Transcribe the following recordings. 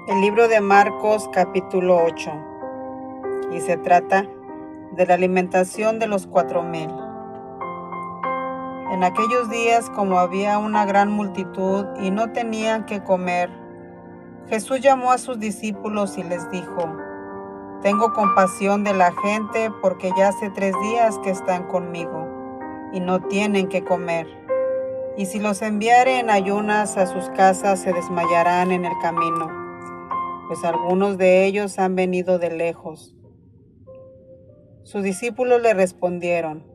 El libro de Marcos capítulo 8, y se trata de la alimentación de los 4,000. En aquellos días, como había una gran multitud y no tenían qué comer, Jesús llamó a sus discípulos y les dijo: Tengo compasión de la gente porque ya hace 3 días que están conmigo y no tienen qué comer. Y si los enviare en ayunas a sus casas, se desmayarán en el camino, pues algunos de ellos han venido de lejos. Sus discípulos le respondieron: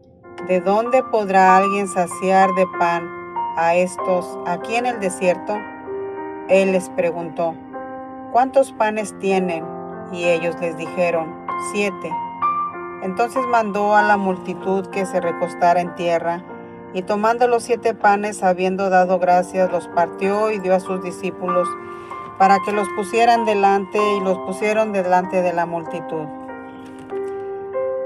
¿De dónde podrá alguien saciar de pan a estos aquí en el desierto? Él les preguntó: ¿Cuántos panes tienen? Y ellos les dijeron: 7. Entonces mandó a la multitud que se recostara en tierra, y tomando los 7 panes, habiendo dado gracias, los partió y dio a sus discípulos para que los pusieran delante, y los pusieron delante de la multitud.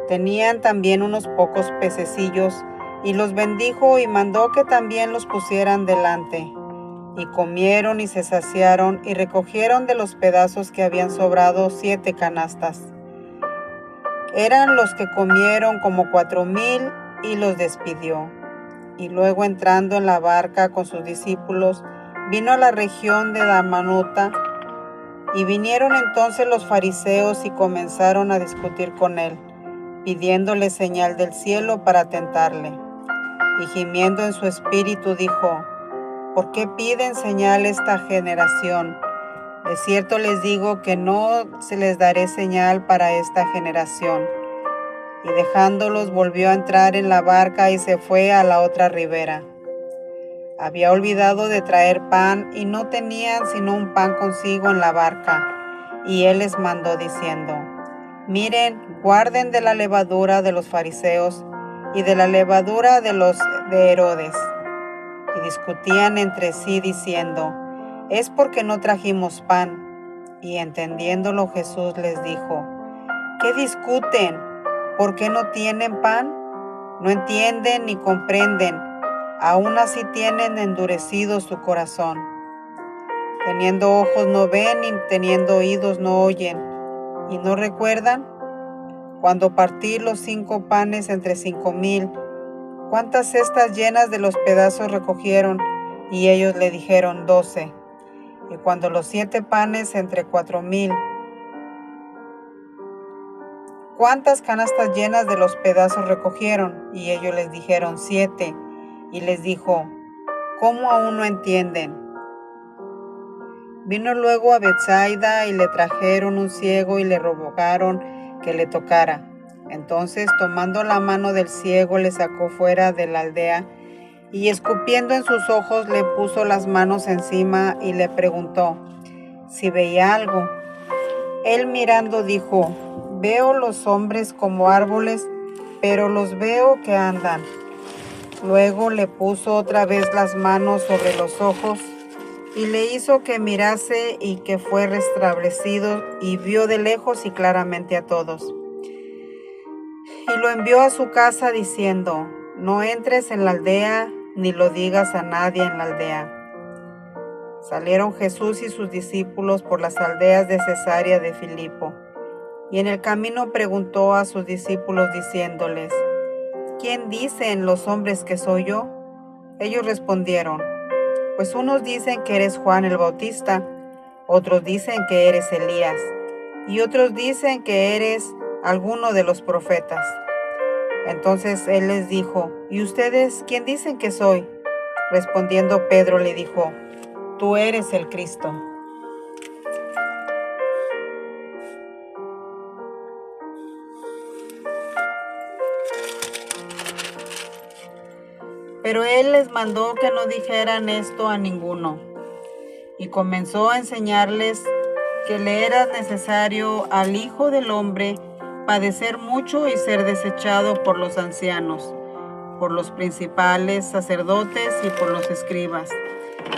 Tenían también unos pocos pececillos, y los bendijo y mandó que también los pusieran delante. Y comieron y se saciaron, y recogieron de los pedazos que habían sobrado 7 canastas. Eran los que comieron como 4,000, y los despidió. Y luego, entrando en la barca con sus discípulos, vino a la región de Dalmanuta. Y vinieron entonces los fariseos y comenzaron a discutir con él, pidiéndole señal del cielo para tentarle. Y gimiendo en su espíritu dijo: ¿Por qué piden señal esta generación? De cierto les digo que no se les daré señal para esta generación. Y dejándolos, volvió a entrar en la barca y se fue a la otra ribera. Había olvidado de traer pan, y no tenían sino un pan consigo en la barca. Y él les mandó diciendo: Miren, guarden de la levadura de los fariseos y de la levadura de Herodes. Y discutían entre sí diciendo: Es porque no trajimos pan. Y entendiéndolo, Jesús les dijo: ¿Qué discuten? ¿Por qué no tienen pan? No entienden ni comprenden. Aún así tienen endurecido su corazón. Teniendo ojos no ven, y teniendo oídos no oyen. ¿Y no recuerdan? Cuando partí los 5 panes entre 5,000, ¿cuántas cestas llenas de los pedazos recogieron? Y ellos le dijeron: 12. Y cuando los 7 panes entre 4,000, ¿cuántas canastas llenas de los pedazos recogieron? Y ellos les dijeron: 7. Y les dijo: ¿Cómo aún no entienden? Vino luego a Betsaida, y le trajeron un ciego, y le rogaron que le tocara. Entonces, tomando la mano del ciego, le sacó fuera de la aldea, y escupiendo en sus ojos, le puso las manos encima, y le preguntó si veía algo. Él, mirando, dijo: Veo los hombres como árboles, pero los veo que andan. Luego le puso otra vez las manos sobre los ojos, y le hizo que mirase, y que fue restablecido, y vio de lejos y claramente a todos. Y lo envió a su casa diciendo: No entres en la aldea, ni lo digas a nadie en la aldea. Salieron Jesús y sus discípulos por las aldeas de Cesarea de Filipo, y en el camino preguntó a sus discípulos diciéndoles: ¿Quién dicen los hombres que soy yo? Ellos respondieron: Pues unos dicen que eres Juan el Bautista, otros dicen que eres Elías, y otros dicen que eres alguno de los profetas. Entonces él les dijo: ¿Y ustedes quién dicen que soy? Respondiendo Pedro le dijo: Tú eres el Cristo. Pero él les mandó que no dijeran esto a ninguno, y comenzó a enseñarles que le era necesario al Hijo del Hombre padecer mucho y ser desechado por los ancianos, por los principales sacerdotes y por los escribas,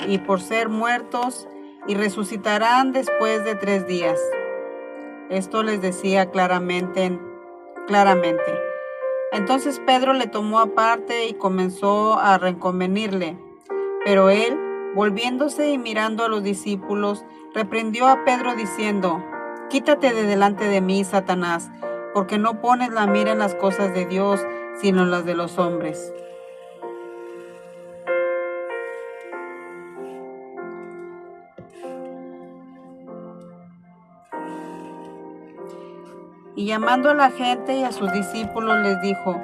y por ser muertos, y resucitarán después de 3 días. Esto les decía claramente. Entonces Pedro le tomó aparte y comenzó a reconvenirle, pero él, Volviéndose y mirando a los discípulos, reprendió a Pedro diciendo: «Quítate de delante de mí, Satanás, porque no pones la mira en las cosas de Dios, sino en las de los hombres». Y llamando a la gente y a sus discípulos les dijo: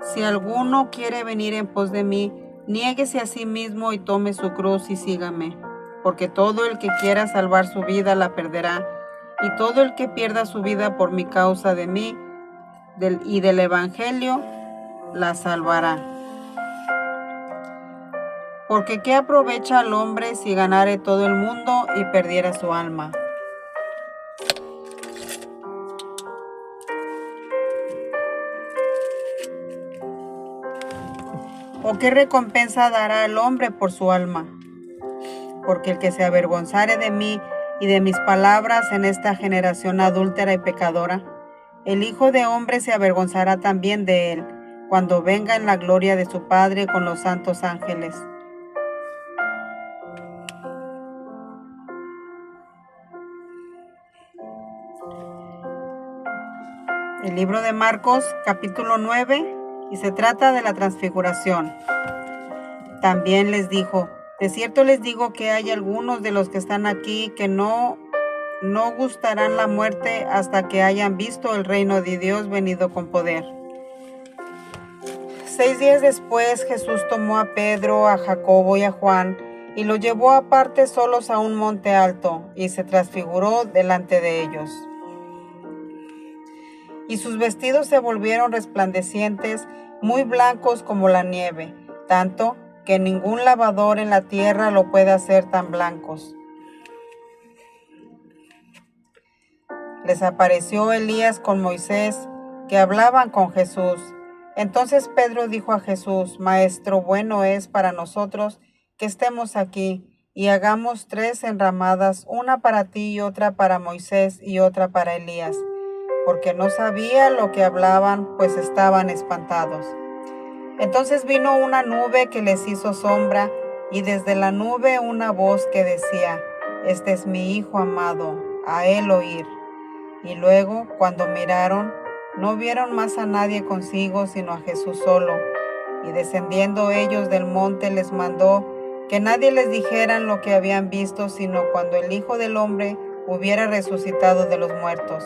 «Si alguno quiere venir en pos de mí, niéguese a sí mismo y tome su cruz y sígame. Porque todo el que quiera salvar su vida la perderá, y todo el que pierda su vida por mi causa de mí y del Evangelio, la salvará. Porque ¿qué aprovecha al hombre si ganare todo el mundo y perdiera su alma? ¿O qué recompensa dará el hombre por su alma? Porque el que se avergonzare de mí y de mis palabras en esta generación adúltera y pecadora, el Hijo de Hombre se avergonzará también de él, cuando venga en la gloria de su Padre con los santos ángeles». El libro de Marcos, capítulo 9, y se trata de la transfiguración. También les dijo: «De cierto les digo que hay algunos de los que están aquí que no gustarán la muerte hasta que hayan visto el reino de Dios venido con poder». 6 días después, Jesús tomó a Pedro, a Jacobo y a Juan, y los llevó aparte solos a un monte alto, y se transfiguró delante de ellos. Y sus vestidos se volvieron resplandecientes, muy blancos como la nieve, tanto que ningún lavador en la tierra lo puede hacer tan blancos. Les apareció Elías con Moisés, que hablaban con Jesús. Entonces Pedro dijo a Jesús: «Maestro, bueno es para nosotros que estemos aquí, y hagamos 3 enramadas, una para ti y otra para Moisés y otra para Elías», porque no sabía lo que hablaban, pues estaban espantados. Entonces vino una nube que les hizo sombra, y desde la nube una voz que decía: «Este es mi Hijo amado, a él oír». Y luego, cuando miraron, no vieron más a nadie consigo, sino a Jesús solo. Y descendiendo ellos del monte, les mandó que nadie les dijeran lo que habían visto, sino cuando el Hijo del Hombre hubiera resucitado de los muertos.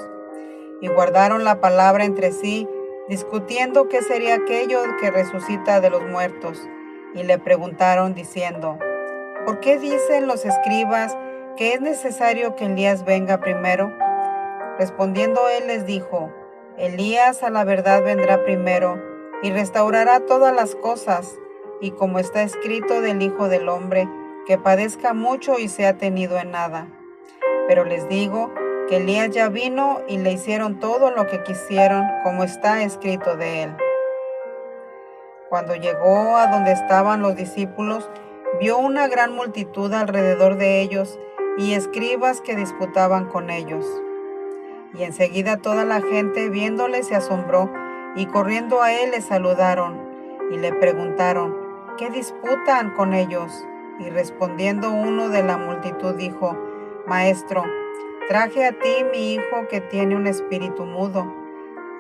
Y guardaron la palabra entre sí, discutiendo qué sería aquello que resucita de los muertos. Y le preguntaron diciendo: «¿Por qué dicen los escribas que es necesario que Elías venga primero?». Respondiendo él les dijo: «Elías a la verdad vendrá primero, y restaurará todas las cosas, y como está escrito del Hijo del Hombre, que padezca mucho y sea tenido en nada. Pero les digo que Elías ya vino y le hicieron todo lo que quisieron, como está escrito de él». Cuando llegó a donde estaban los discípulos, vio una gran multitud alrededor de ellos y escribas que disputaban con ellos. Y enseguida toda la gente, viéndole, se asombró, y corriendo a él le saludaron, y le preguntaron: «¿Qué disputan con ellos?». Y respondiendo uno de la multitud dijo: «Maestro, traje a ti mi hijo que tiene un espíritu mudo,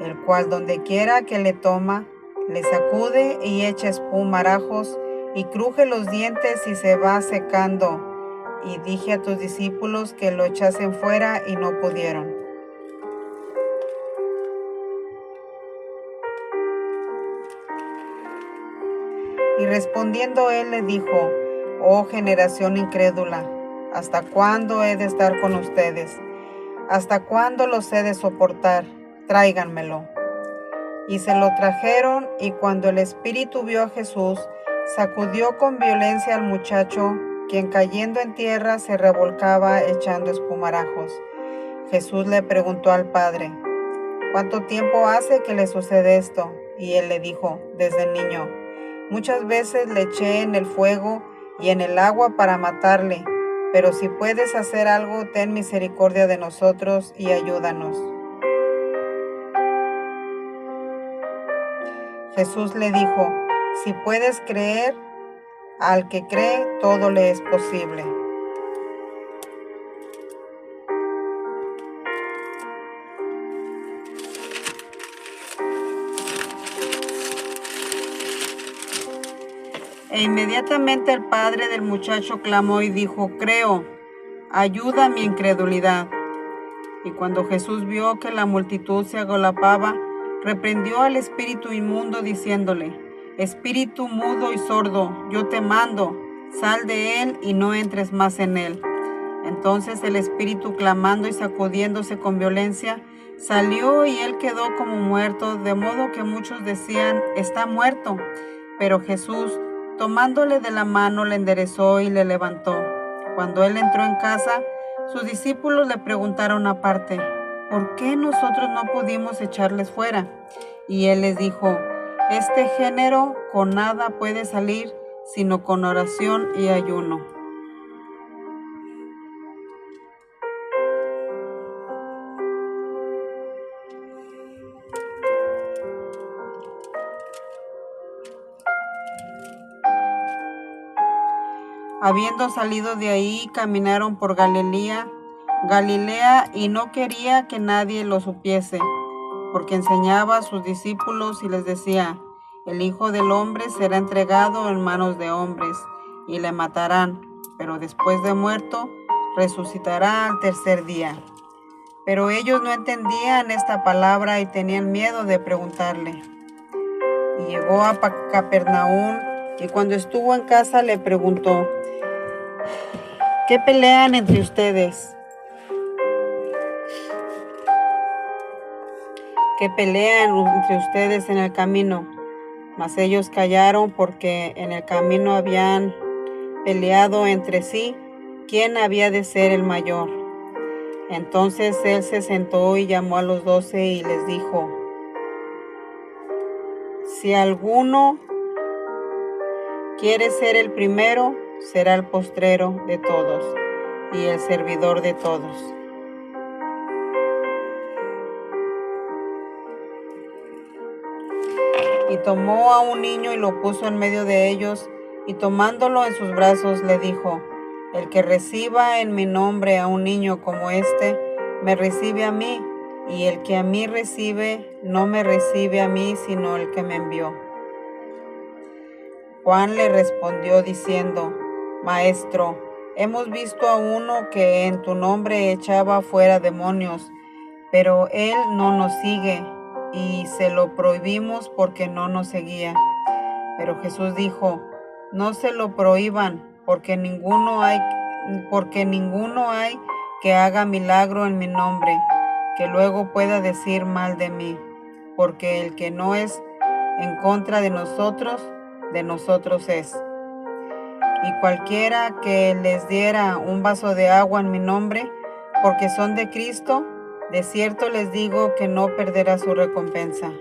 el cual donde quiera que le toma, le sacude y echa espumarajos, y cruje los dientes y se va secando. Y dije a tus discípulos que lo echasen fuera y no pudieron». Y respondiendo él le dijo: «Oh generación incrédula, ¿hasta cuándo he de estar con ustedes? ¿Hasta cuándo los he de soportar? Tráiganmelo». Y se lo trajeron, y cuando el espíritu vio a Jesús, sacudió con violencia al muchacho, quien cayendo en tierra se revolcaba echando espumarajos. Jesús le preguntó al padre: «¿Cuánto tiempo hace que le sucede esto?». Y él le dijo: «Desde niño. Muchas veces le eché en el fuego y en el agua para matarle, pero si puedes hacer algo, ten misericordia de nosotros y ayúdanos». Jesús le dijo: «Si puedes creer, Al que cree, todo le es posible. E inmediatamente el padre del muchacho clamó y dijo: creo, ayuda a mi incredulidad. Y cuando Jesús vio que la multitud se agolapaba, reprendió al espíritu inmundo diciéndole: espíritu mudo y sordo, yo te mando, sal de él y no entres más en él. Entonces el espíritu, clamando y sacudiéndose con violencia, salió y él quedó como muerto, de modo que muchos decían: está muerto. Pero Jesús, tomándole de la mano, le enderezó y le levantó. Cuando él entró en casa, sus discípulos le preguntaron aparte: ¿por qué nosotros no pudimos echarles fuera? Y él les dijo: este género con nada puede salir, sino con oración y ayuno. Habiendo salido de ahí, caminaron por Galilea, y no quería que nadie lo supiese, porque enseñaba a sus discípulos y les decía: el Hijo del Hombre será entregado en manos de hombres, y le matarán, pero después de muerto, resucitará al tercer día. Pero ellos no entendían esta palabra y tenían miedo de preguntarle. Y llegó a Capernaum, y cuando estuvo en casa le preguntó: ¿qué pelean entre ustedes? ¿Qué pelean entre ustedes en el camino? Mas ellos callaron, porque en el camino habían peleado entre sí quién había de ser el mayor. Entonces él se sentó y llamó a los 12 y les dijo: si alguno quiere ser el primero, será el postrero de todos y el servidor de todos. Y tomó a un niño y lo puso en medio de ellos, y tomándolo en sus brazos le dijo: el que reciba en mi nombre a un niño como este, me recibe a mí, y el que a mí recibe, no me recibe a mí, sino el que me envió. Juan le respondió diciendo: Maestro, hemos visto a uno que en tu nombre echaba fuera demonios, pero él no nos sigue, y se lo prohibimos porque no nos seguía. Pero Jesús dijo: no se lo prohíban, porque ninguno hay que haga milagro en mi nombre, que luego pueda decir mal de mí, porque el que no es en contra de nosotros es. Y cualquiera que les diera un vaso de agua en mi nombre, porque son de Cristo, de cierto les digo que no perderá su recompensa.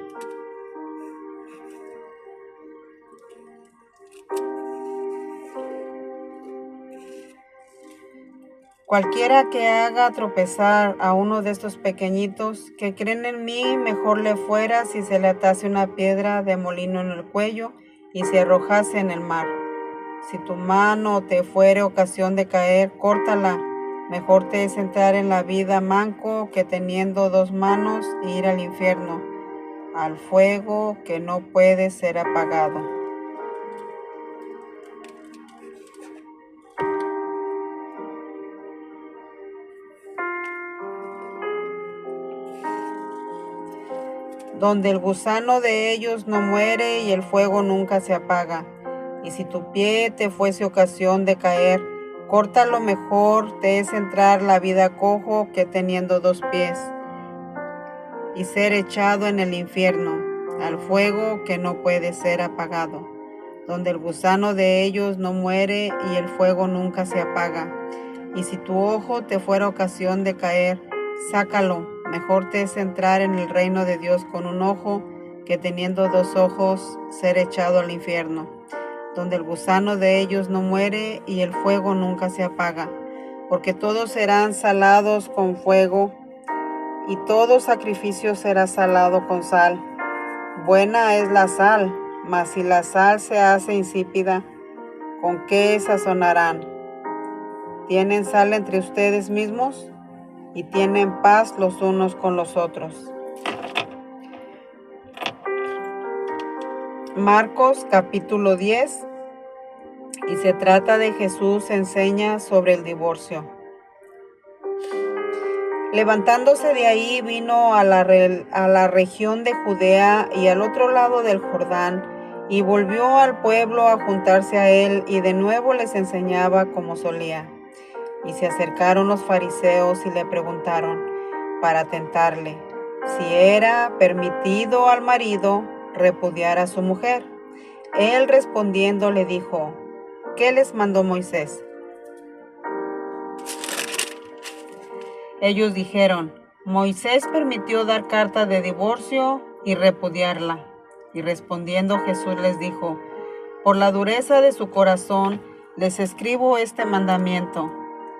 Cualquiera que haga tropezar a uno de estos pequeñitos que creen en mí, mejor le fuera si se le atase una piedra de molino en el cuello y se arrojase en el mar. Si tu mano te fuere ocasión de caer, córtala. Mejor te es entrar en la vida manco que teniendo 2 manos ir al infierno, al fuego que no puede ser apagado. Donde el gusano de ellos no muere y el fuego nunca se apaga. Y si tu pie te fuese ocasión de caer, córtalo. Mejor te es entrar la vida cojo que teniendo 2 pies, y ser echado en el infierno, al fuego que no puede ser apagado, donde el gusano de ellos no muere y el fuego nunca se apaga. Y si tu ojo te fuera ocasión de caer, sácalo. Mejor te es entrar en el reino de Dios con un ojo, que teniendo 2 ojos ser echado al infierno, donde el gusano de ellos no muere y el fuego nunca se apaga. Porque todos serán salados con fuego, y todo sacrificio será salado con sal. Buena es la sal, mas si la sal se hace insípida, ¿con qué sazonarán? ¿Tienen sal entre ustedes mismos? Y tienen paz los unos con los otros. Marcos capítulo 10, y se trata de Jesús enseña sobre el divorcio. Levantándose de ahí vino a la región de Judea y al otro lado del Jordán, y volvió al pueblo a juntarse a él, y de nuevo les enseñaba como solía. Y se acercaron los fariseos y le preguntaron, para tentarle, si era permitido al marido repudiar a su mujer. Él respondiendo le dijo, ¿qué les mandó Moisés? Ellos dijeron, Moisés permitió dar carta de divorcio y repudiarla. Y respondiendo Jesús les dijo, por la dureza de su corazón les escribo este mandamiento,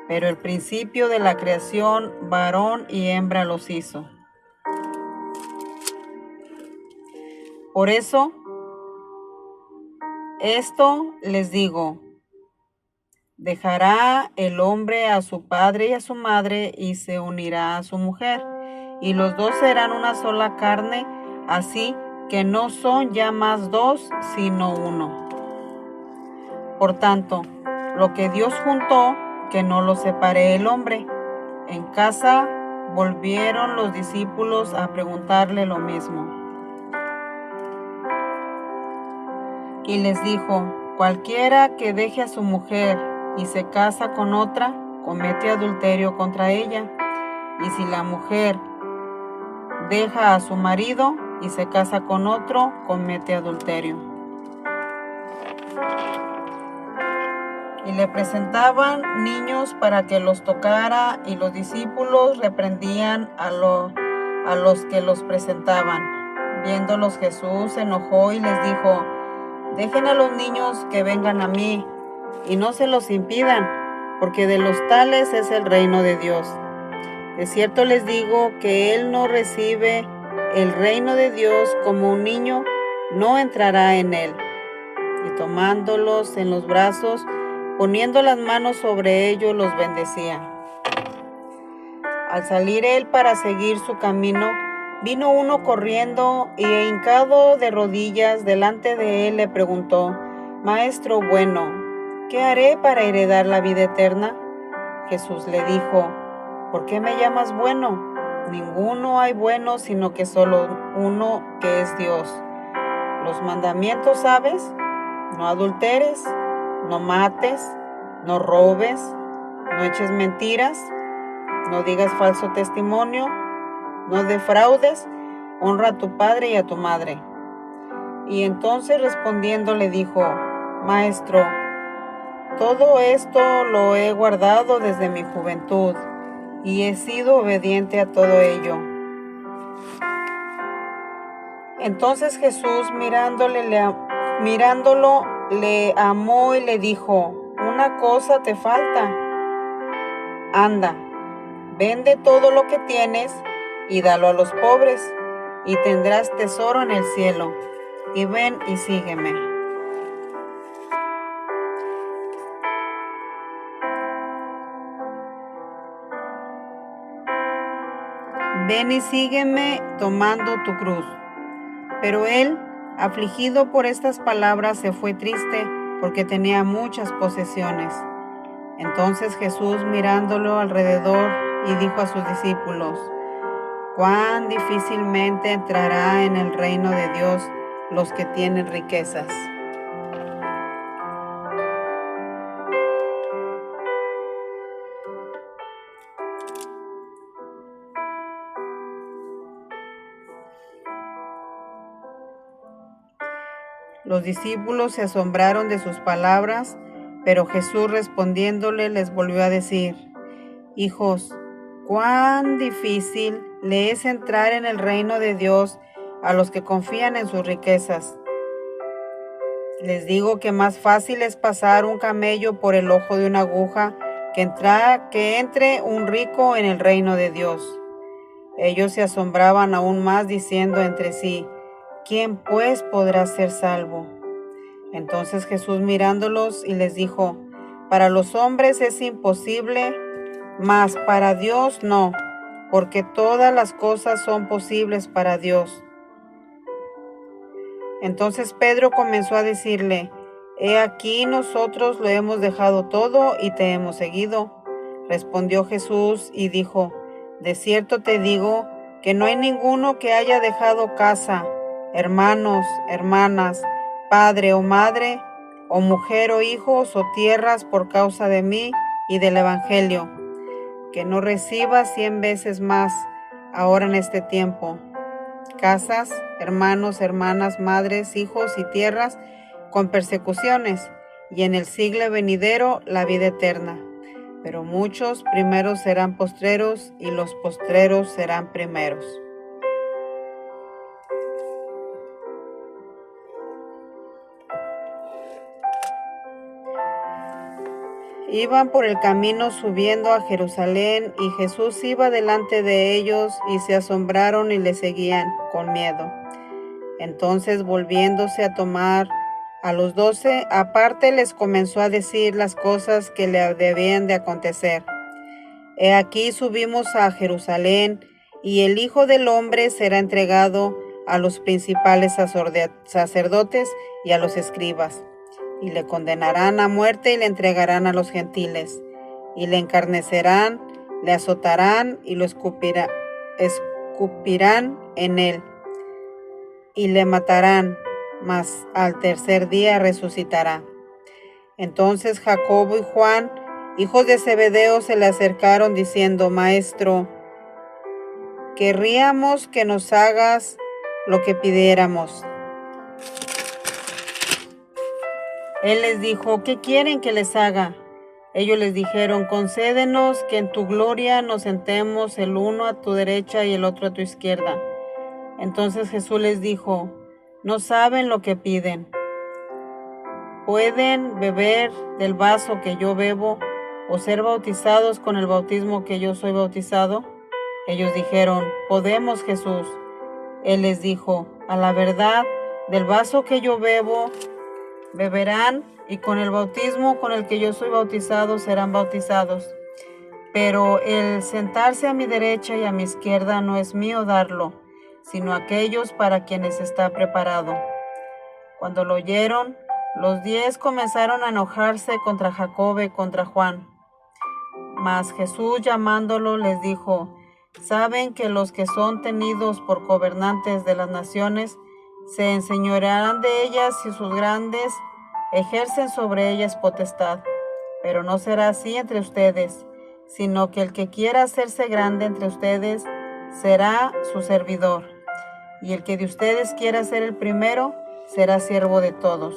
pero el principio de la creación varón y hembra los hizo. Por eso, esto les digo, dejará el hombre a su padre y a su madre y se unirá a su mujer, y los dos serán una sola carne, así que no son ya más dos, sino uno. Por tanto, lo que Dios juntó, que no lo separe el hombre. En casa volvieron los discípulos a preguntarle lo mismo. Y les dijo, cualquiera que deje a su mujer y se casa con otra, comete adulterio contra ella. Y si la mujer deja a su marido y se casa con otro, comete adulterio. Y le presentaban niños para que los tocara, y los discípulos reprendían a los que los presentaban. Viéndolos Jesús se enojó y les dijo, dejen a los niños que vengan a mí, y no se los impidan, porque de los tales es el reino de Dios. De cierto les digo que el no recibe el reino de Dios como un niño, no entrará en él. Y tomándolos en los brazos, poniendo las manos sobre ellos, los bendecía. Al salir él para seguir su camino, vino uno corriendo y hincado de rodillas delante de él le preguntó, Maestro bueno, ¿qué haré para heredar la vida eterna? Jesús le dijo, ¿por qué me llamas bueno? Ninguno hay bueno sino que solo uno, que es Dios. Los mandamientos, ¿sabes? No adulteres, no mates, no robes, no eches mentiras, no digas falso testimonio, no defraudes, honra a tu padre y a tu madre. Y entonces respondiendo le dijo, Maestro, todo esto lo he guardado desde mi juventud, y he sido obediente a todo ello. Entonces Jesús mirándolo, le amó y le dijo, una cosa te falta. Anda, vende todo lo que tienes y dalo a los pobres, y tendrás tesoro en el cielo. Y ven y sígueme. Ven y sígueme tomando tu cruz. Pero él, afligido por estas palabras, se fue triste porque tenía muchas posesiones. Entonces Jesús mirándolo alrededor y dijo a sus discípulos, cuán difícilmente entrará en el reino de Dios los que tienen riquezas. Los discípulos se asombraron de sus palabras, pero Jesús respondiéndole les volvió a decir, hijos, cuán difícil le es entrar en el reino de Dios a los que confían en sus riquezas. Les digo que más fácil es pasar un camello por el ojo de una aguja que entre un rico en el reino de Dios. Ellos se asombraban aún más diciendo entre sí, ¿quién pues podrá ser salvo? Entonces Jesús mirándolos y les dijo: para los hombres es imposible, mas para Dios no, porque todas las cosas son posibles para Dios. Entonces Pedro comenzó a decirle: he aquí, nosotros lo hemos dejado todo y te hemos seguido. Respondió Jesús y dijo: de cierto te digo que no hay ninguno que haya dejado casa, hermanos, hermanas, padre o madre, o mujer o hijos o tierras por causa de mí y del Evangelio, que no reciba 100 veces más ahora en este tiempo, casas, hermanos, hermanas, madres, hijos y tierras, con persecuciones, y en el siglo venidero la vida eterna. Pero muchos primeros serán postreros, y los postreros serán primeros. Iban por el camino subiendo a Jerusalén, y Jesús iba delante de ellos, y se asombraron y le seguían con miedo. Entonces, volviéndose a tomar a los 12 aparte, les comenzó a decir las cosas que le debían de acontecer. He aquí, subimos a Jerusalén, y el Hijo del Hombre será entregado a los principales sacerdotes y a los escribas, y le condenarán a muerte y le entregarán a los gentiles, y le encarnecerán, le azotarán y lo escupirán en él, y le matarán, mas al tercer día resucitará. Entonces Jacobo y Juan, hijos de Zebedeo, se le acercaron diciendo: Maestro, querríamos que nos hagas lo que pidiéramos. Él les dijo: ¿qué quieren que les haga? Ellos les dijeron: concédenos que en tu gloria nos sentemos el uno a tu derecha y el otro a tu izquierda. Entonces Jesús les dijo: no saben lo que piden. ¿Pueden beber del vaso que yo bebo, o ser bautizados con el bautismo que yo soy bautizado? Ellos dijeron: podemos, Jesús. Él les dijo: a la verdad, del vaso que yo bebo, beberán, y con el bautismo con el que yo soy bautizado serán bautizados. Pero el sentarse a mi derecha y a mi izquierda no es mío darlo, sino aquellos para quienes está preparado. Cuando lo oyeron, los 10 comenzaron a enojarse contra Jacobo y contra Juan. Mas Jesús, llamándolo, les dijo: saben que los que son tenidos por gobernantes de las naciones se enseñorearán de ellas, y sus grandes ejercen sobre ellas potestad. Pero no será así entre ustedes, sino que el que quiera hacerse grande entre ustedes será su servidor, y el que de ustedes quiera ser el primero será siervo de todos.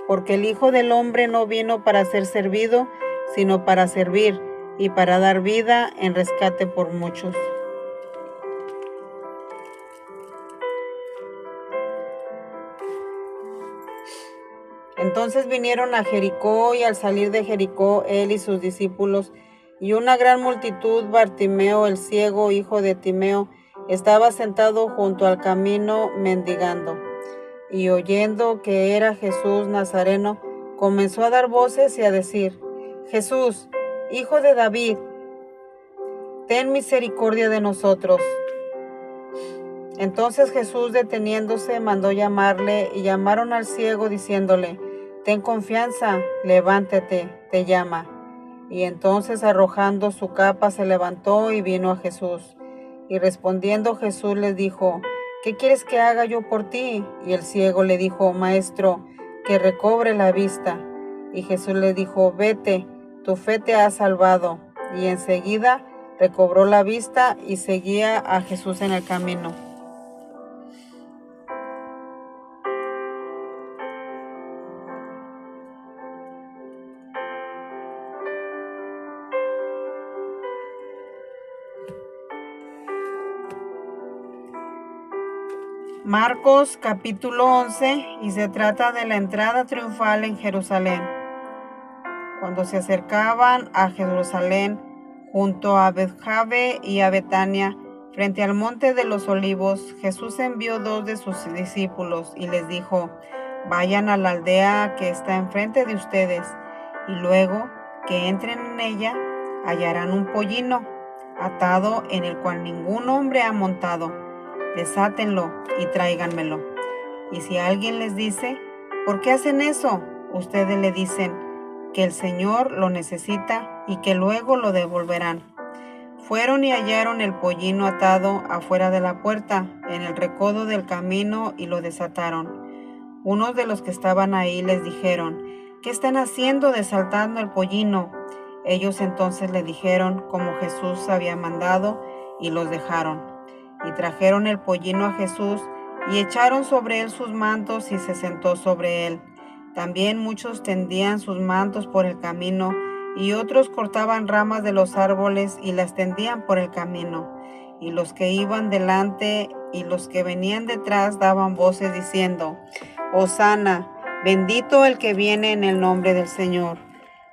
Porque el Hijo del Hombre no vino para ser servido, sino para servir, y para dar vida en rescate por muchos. Entonces vinieron a Jericó, y al salir de Jericó, él y sus discípulos, y una gran multitud, Bartimeo el ciego, hijo de Timeo, estaba sentado junto al camino mendigando. Y oyendo que era Jesús Nazareno, comenzó a dar voces y a decir: Jesús, hijo de David, ten misericordia de nosotros. Entonces Jesús, deteniéndose, mandó llamarle, y llamaron al ciego diciéndole: ten confianza, levántate, te llama. Y entonces, arrojando su capa, se levantó y vino a Jesús. Y respondiendo Jesús les dijo: ¿qué quieres que haga yo por ti? Y el ciego le dijo: Maestro, que recobre la vista. Y Jesús le dijo: vete, tu fe te ha salvado. Y enseguida recobró la vista y seguía a Jesús en el camino. Marcos capítulo 11, y se trata de la entrada triunfal en Jerusalén. Cuando se acercaban a Jerusalén, junto a Betfagé y a Betania, Frente al monte de los olivos, Jesús envió 2 de sus discípulos y les dijo: vayan a la aldea que está enfrente de ustedes, y luego que entren en ella, hallarán un pollino atado en el cual ningún hombre ha montado. Desátenlo y tráiganmelo. Y si alguien les dice: ¿por qué hacen eso?, ustedes le dicen que el Señor lo necesita y que luego lo devolverán. Fueron y hallaron el pollino atado afuera de la puerta, en el recodo del camino, y lo desataron. Unos de los que estaban ahí les dijeron: ¿qué están haciendo desatando el pollino? Ellos entonces le dijeron como Jesús había mandado, y los dejaron. Y trajeron el pollino a Jesús, y echaron sobre él sus mantos, y se sentó sobre él. También muchos tendían sus mantos por el camino, y otros cortaban ramas de los árboles y las tendían por el camino. Y los que iban delante y los que venían detrás daban voces diciendo: Hosana, bendito el que viene en el nombre del Señor.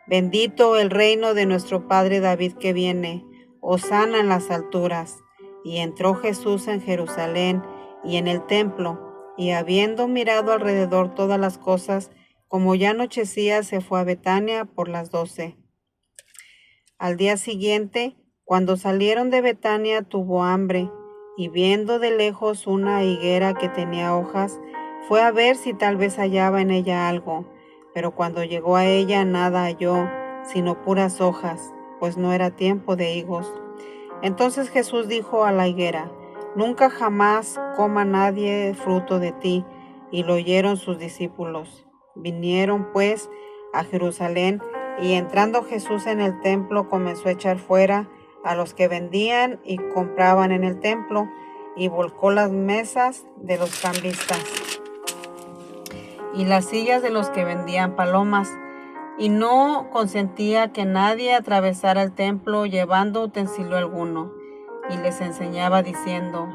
Bendito el reino de nuestro padre David que viene. Hosana en las alturas. Y entró Jesús en Jerusalén y en el templo, y habiendo mirado alrededor todas las cosas, como ya anochecía, se fue a Betania por las 12. Al día siguiente, cuando salieron de Betania, tuvo hambre, y viendo de lejos una higuera que tenía hojas, fue a ver si tal vez hallaba en ella algo, pero cuando llegó a ella nada halló, sino puras hojas, pues no era tiempo de higos. Entonces Jesús dijo a la higuera: nunca jamás coma nadie fruto de ti. Y lo oyeron sus discípulos. Vinieron pues a Jerusalén, y entrando Jesús en el templo, comenzó a echar fuera a los que vendían y compraban en el templo, y volcó las mesas de los cambistas y las sillas de los que vendían palomas, y no consentía que nadie atravesara el templo llevando utensilio alguno. Y les enseñaba diciendo: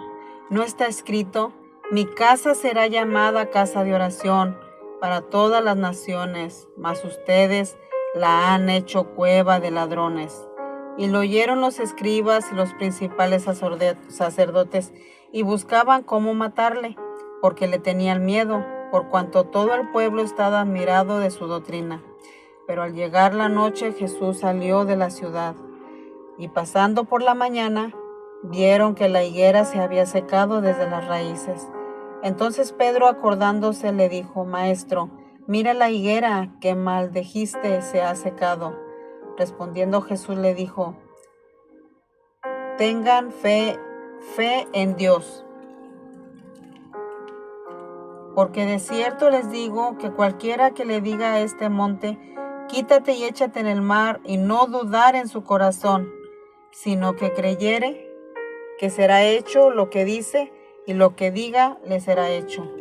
¿no está escrito: mi casa será llamada casa de oración para todas las naciones? Mas ustedes la han hecho cueva de ladrones. Y lo oyeron los escribas y los principales sacerdotes, y buscaban cómo matarle, porque le tenían miedo, por cuanto todo el pueblo estaba admirado de su doctrina. Pero al llegar la noche, Jesús salió de la ciudad, y pasando por la mañana, vieron que la higuera se había secado desde las raíces. Entonces Pedro, acordándose, le dijo: Maestro, mira la higuera que maldijiste se ha secado. Respondiendo Jesús le dijo: tengan fe en Dios. Porque de cierto les digo que cualquiera que le diga a este monte: quítate y échate en el mar, y no dudar en su corazón, sino que creyere que será hecho lo que dice, y lo que diga le será hecho.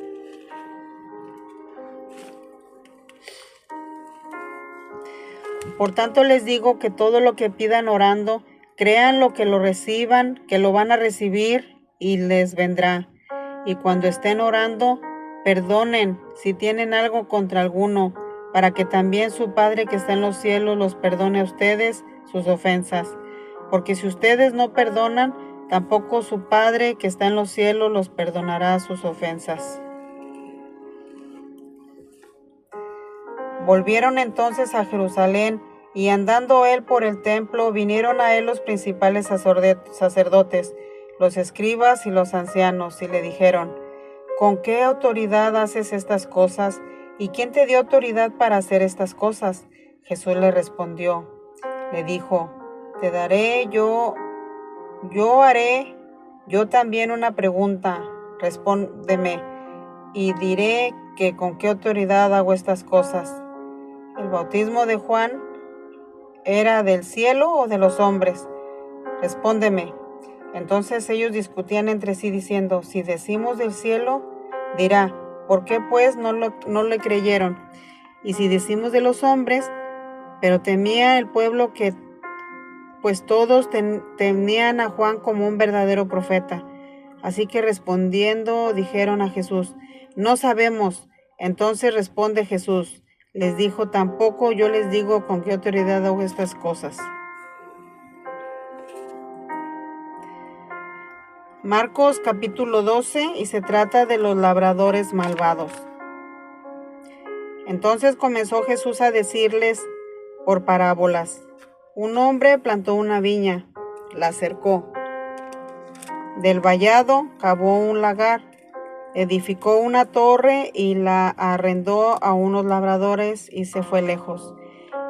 Por tanto les digo que todo lo que pidan orando, crean lo que lo reciban, que lo van a recibir y les vendrá. Y cuando estén orando, perdonen si tienen algo contra alguno, para que también su Padre que está en los cielos los perdone a ustedes sus ofensas. Porque si ustedes no perdonan, tampoco su Padre que está en los cielos los perdonará sus ofensas. Volvieron entonces a Jerusalén, y andando él por el templo, vinieron a él los principales sacerdotes, los escribas y los ancianos, y le dijeron: ¿con qué autoridad haces estas cosas? ¿Y quién te dio autoridad para hacer estas cosas? Jesús le respondió, le dijo: te daré haré yo también una pregunta, respóndeme, y diré que con qué autoridad hago estas cosas. ¿El bautismo de Juan era del cielo o de los hombres? Respóndeme. Entonces ellos discutían entre sí diciendo: si decimos del cielo, dirá: ¿por qué pues no le creyeron? Y si decimos de los hombres, pero temía el pueblo que pues todos tenían a Juan como un verdadero profeta. Así que respondiendo dijeron a Jesús: no sabemos. Entonces responde Jesús, les dijo: tampoco yo les digo con qué autoridad hago estas cosas. Marcos capítulo 12, y se trata de los labradores malvados. Entonces comenzó Jesús a decirles por parábolas: un hombre plantó una viña, la cercó. Del vallado cavó un lagar, edificó una torre y la arrendó a unos labradores y se fue lejos.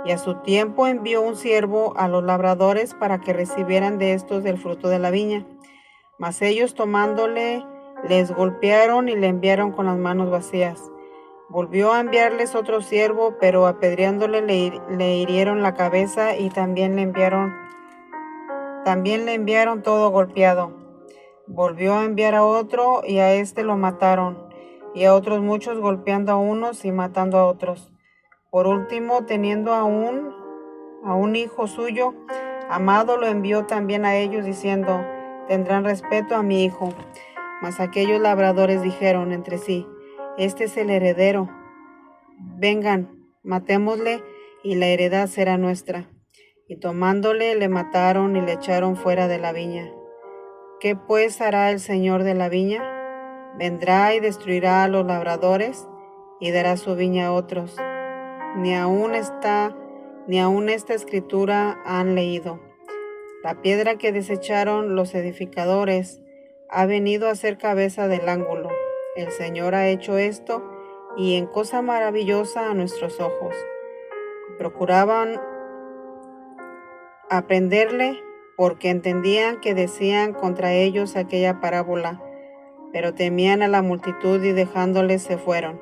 Y a su tiempo envió un siervo a los labradores para que recibieran de estos del fruto de la viña. Mas ellos tomándole, les golpearon y le enviaron con las manos vacías. Volvió a enviarles otro siervo, pero apedreándole le hirieron la cabeza y también le enviaron todo golpeado. Volvió a enviar a otro y a este lo mataron, y a otros muchos golpeando a unos y matando a otros. Por último, teniendo a un hijo suyo amado, lo envió también a ellos diciendo: tendrán respeto a mi hijo. Mas aquellos labradores dijeron entre sí: este es el heredero. Vengan, matémosle y la heredad será nuestra. Y tomándole, le mataron y le echaron fuera de la viña. ¿Qué pues hará el señor de la viña? Vendrá y destruirá a los labradores y dará su viña a otros. Ni aun esta escritura han leído. La piedra que desecharon los edificadores ha venido a ser cabeza del ángulo. El Señor ha hecho esto, y en cosa maravillosa a nuestros ojos. Procuraban aprenderle, porque entendían que decían contra ellos aquella parábola, pero temían a la multitud y dejándoles se fueron.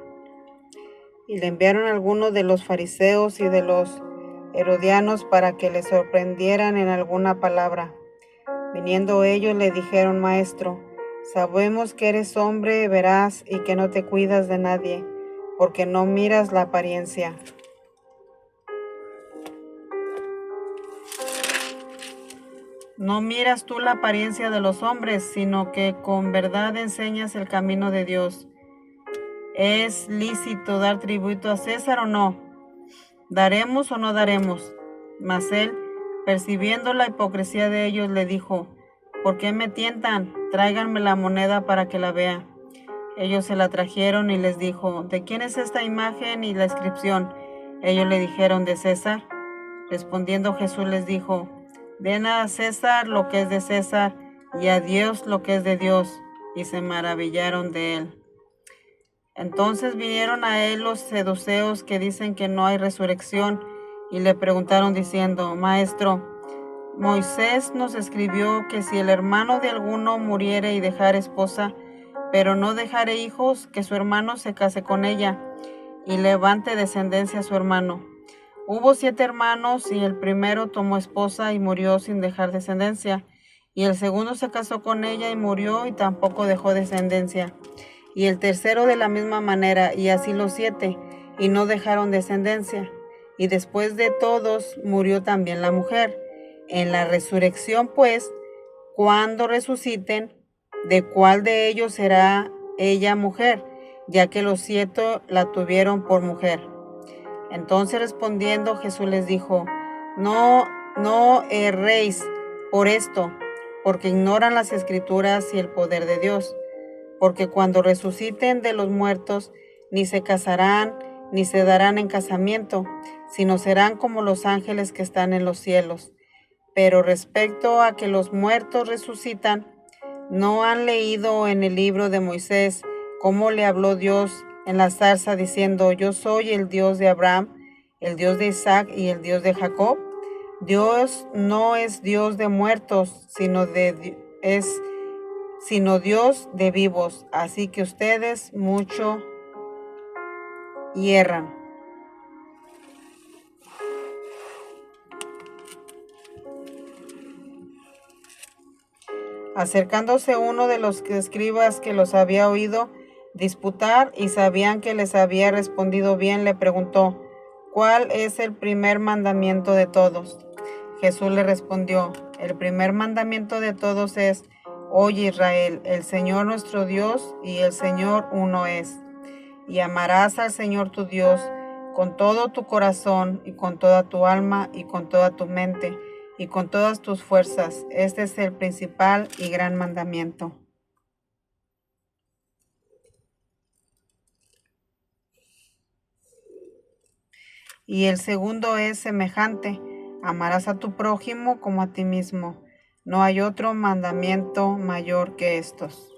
Y le enviaron algunos de los fariseos y de los herodianos para que le sorprendieran en alguna palabra. Viniendo ellos le dijeron: Maestro, sabemos que eres hombre veraz y que no te cuidas de nadie, porque no miras la apariencia. No miras tú la apariencia de los hombres, sino que con verdad enseñas el camino de Dios. ¿Es lícito dar tributo a César o no? ¿Daremos o no daremos? Mas él, percibiendo la hipocresía de ellos, le dijo: ¿por qué me tientan? Tráiganme la moneda para que la vea. Ellos se la trajeron y les dijo: ¿de quién es esta imagen y la inscripción? Ellos le dijeron: de César. Respondiendo Jesús les dijo: den a César lo que es de César y a Dios lo que es de Dios. Y se maravillaron de él. Entonces vinieron a él los saduceos que dicen que no hay resurrección, y le preguntaron diciendo: Maestro, Moisés nos escribió que si el hermano de alguno muriere y dejare esposa, pero no dejare hijos, que su hermano se case con ella, y levante descendencia a su hermano. Hubo 7 hermanos, y el primero tomó esposa y murió sin dejar descendencia, y el segundo se casó con ella y murió y tampoco dejó descendencia. Y el tercero de la misma manera, y así los 7, y no dejaron descendencia. Y después de todos murió también la mujer. En la resurrección, pues, cuando resuciten, ¿de cuál de ellos será ella mujer? Ya que los 7 la tuvieron por mujer. Entonces respondiendo Jesús les dijo: no erréis por esto, porque ignoran las Escrituras y el poder de Dios. Porque cuando resuciten de los muertos, ni se casarán, ni se darán en casamiento, sino serán como los ángeles que están en los cielos. Pero respecto a que los muertos resucitan, ¿no han leído en el libro de Moisés cómo le habló Dios en la zarza diciendo: yo soy el Dios de Abraham, el Dios de Isaac y el Dios de Jacob? Dios no es Dios de muertos, sino Dios de vivos. Así que ustedes mucho hierran. Acercándose uno de los escribas que los había oído disputar y sabían que les había respondido bien, le preguntó: ¿cuál es el primer mandamiento de todos? Jesús le respondió: el primer mandamiento de todos es: oye Israel, el Señor nuestro Dios y el Señor uno es. Y amarás al Señor tu Dios con todo tu corazón y con toda tu alma y con toda tu mente y con todas tus fuerzas. Este es el principal y gran mandamiento. Y el segundo es semejante: amarás a tu prójimo como a ti mismo. No hay otro mandamiento mayor que estos.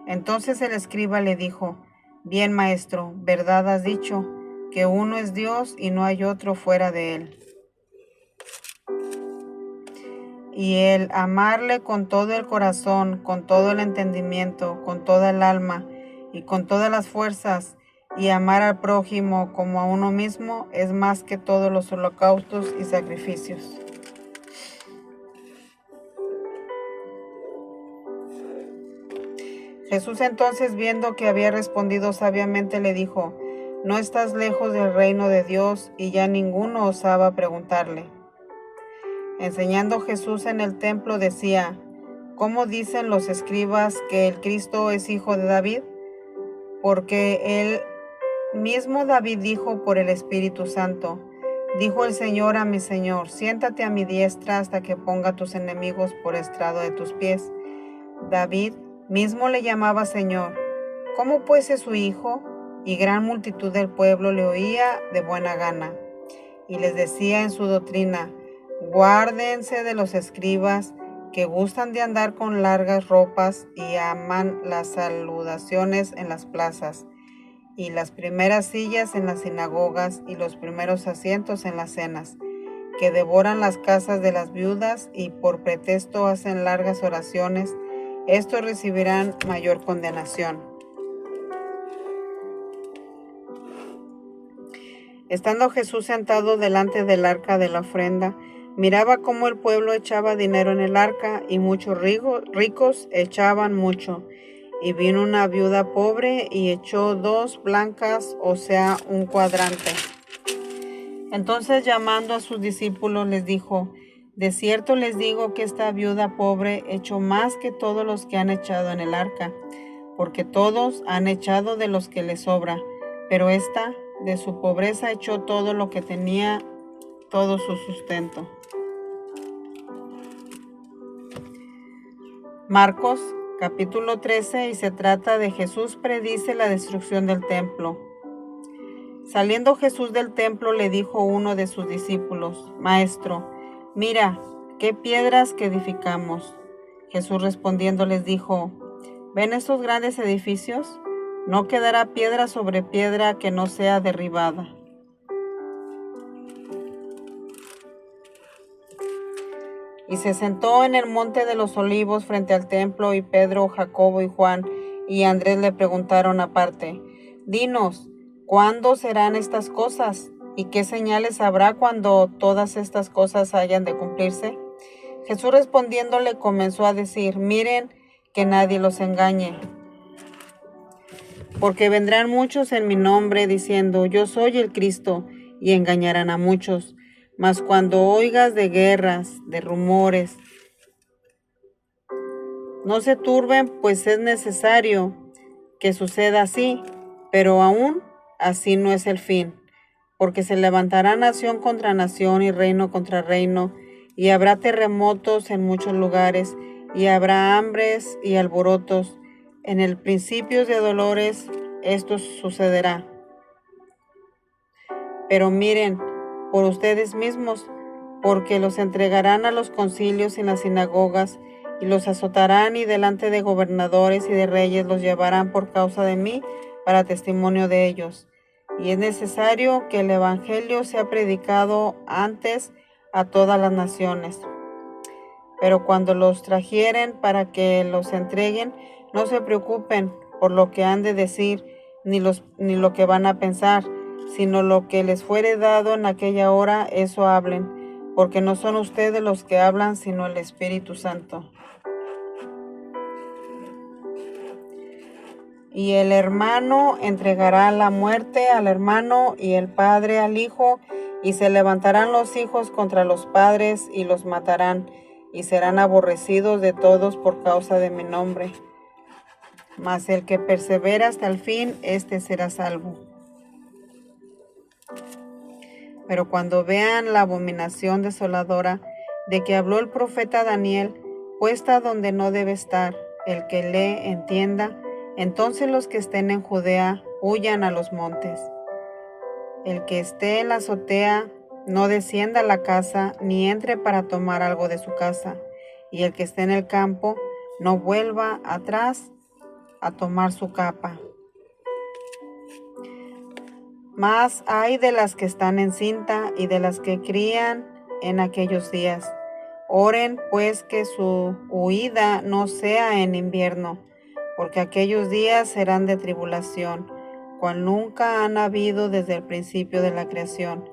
Entonces el escriba le dijo: Bien, maestro, verdad has dicho, que uno es Dios y no hay otro fuera de él. Y el amarle con todo el corazón, con todo el entendimiento, con toda el alma y con todas las fuerzas, y amar al prójimo como a uno mismo, es más que todos los holocaustos y sacrificios. Jesús entonces, viendo que había respondido sabiamente, le dijo: No estás lejos del reino de Dios. Y ya ninguno osaba preguntarle. Enseñando Jesús en el templo decía: ¿Cómo dicen los escribas que el Cristo es hijo de David? Porque él mismo David dijo por el Espíritu Santo: Dijo el Señor a mi Señor: Siéntate a mi diestra hasta que ponga tus enemigos por estrado de tus pies. David mismo le llamaba Señor. ¿Cómo pues es su hijo? Y gran multitud del pueblo le oía de buena gana. Y les decía en su doctrina: Guárdense de los escribas, que gustan de andar con largas ropas y aman las saludaciones en las plazas, y las primeras sillas en las sinagogas, y los primeros asientos en las cenas, que devoran las casas de las viudas, y por pretexto hacen largas oraciones. Estos recibirán mayor condenación. Estando Jesús sentado delante del arca de la ofrenda, miraba cómo el pueblo echaba dinero en el arca, y muchos ricos echaban mucho. Y vino una viuda pobre y echó 2 blancas, o sea, un cuadrante. Entonces, llamando a sus discípulos, les dijo: De cierto les digo que esta viuda pobre echó más que todos los que han echado en el arca, porque todos han echado de los que les sobra, pero esta de su pobreza echó todo lo que tenía, todo su sustento. Marcos capítulo 13, y se trata de Jesús predice la destrucción del templo. Saliendo Jesús del templo, le dijo uno de sus discípulos: Maestro, mira, qué piedras que edificamos. Jesús respondiendo les dijo: ¿Ven estos grandes edificios? No quedará piedra sobre piedra que no sea derribada. Y se sentó en el monte de los olivos frente al templo, y Pedro, Jacobo y Juan y Andrés le preguntaron aparte: Dinos, ¿cuándo serán estas cosas? ¿Y qué señales habrá cuando todas estas cosas hayan de cumplirse? Jesús respondiéndole comenzó a decir: Miren que nadie los engañe. Porque vendrán muchos en mi nombre diciendo: Yo soy el Cristo, y engañarán a muchos. Mas cuando oigas de guerras, de rumores, no se turben, pues es necesario que suceda así, pero aún así no es el fin. Porque se levantará nación contra nación y reino contra reino, y habrá terremotos en muchos lugares, y habrá hambres y alborotos. En el principio de dolores esto sucederá. Pero miren por ustedes mismos, porque los entregarán a los concilios y las sinagogas, y los azotarán, y delante de gobernadores y de reyes los llevarán por causa de mí, para testimonio de ellos. Y es necesario que el evangelio sea predicado antes a todas las naciones. Pero cuando los trajeren para que los entreguen, no se preocupen por lo que han de decir, ni lo que van a pensar, sino lo que les fuere dado en aquella hora, eso hablen, porque no son ustedes los que hablan, sino el Espíritu Santo. Y el hermano entregará la muerte al hermano, y el padre al hijo, y se levantarán los hijos contra los padres y los matarán, y serán aborrecidos de todos por causa de mi nombre. Mas el que persevera hasta el fin, éste será salvo. Pero cuando vean la abominación desoladora de que habló el profeta Daniel, puesta donde no debe estar, el que lee entienda, entonces los que estén en Judea huyan a los montes. El que esté en la azotea, no descienda a la casa, ni entre para tomar algo de su casa. Y el que esté en el campo, no vuelva atrás a tomar su capa. Mas hay de las que están encinta y de las que crían en aquellos días. Oren pues que su huida no sea en invierno, porque aquellos días serán de tribulación, cual nunca han habido desde el principio de la creación.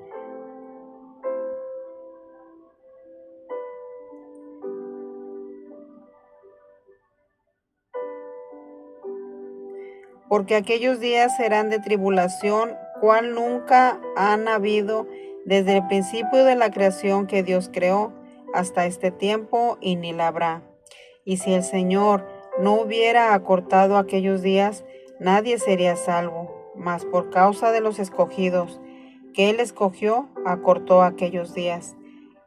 Porque aquellos días serán de tribulación, cual nunca han habido desde el principio de la creación que Dios creó, hasta este tiempo, y ni la habrá. Y si el Señor no hubiera acortado aquellos días, nadie sería salvo, mas por causa de los escogidos que Él escogió, acortó aquellos días.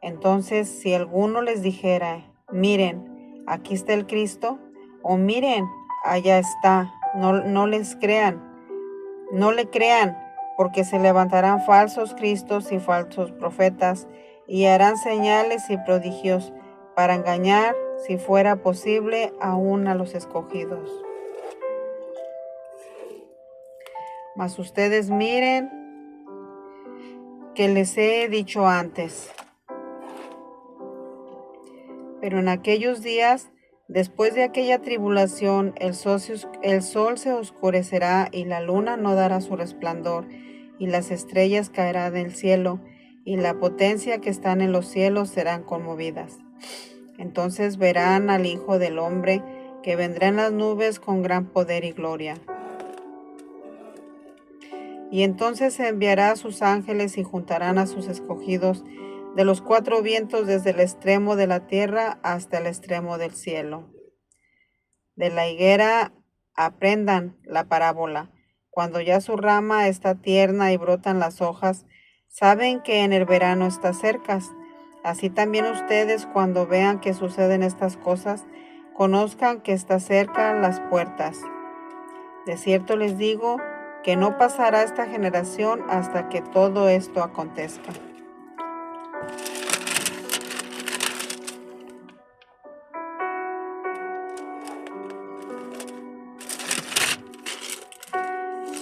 Entonces, si alguno les dijera, miren, aquí está el Cristo, o miren, allá está, no les crean, no le crean, porque se levantarán falsos cristos y falsos profetas, y harán señales y prodigios para engañar, si fuera posible, aún a los escogidos. Mas ustedes miren que les he dicho antes. Pero en aquellos días, después de aquella tribulación, el sol se oscurecerá y la luna no dará su resplandor, y las estrellas caerán del cielo, y la potencia que están en los cielos serán conmovidas. Entonces verán al Hijo del Hombre, que vendrá en las nubes con gran poder y gloria. Y entonces enviará a sus ángeles y juntarán a sus escogidos de los cuatro vientos, desde el extremo de la tierra hasta el extremo del cielo. De la higuera aprendan la parábola. Cuando ya su rama está tierna y brotan las hojas, saben que en el verano está cerca. Así también ustedes, cuando vean que suceden estas cosas, conozcan que está cerca las puertas. De cierto les digo que no pasará esta generación hasta que todo esto acontezca.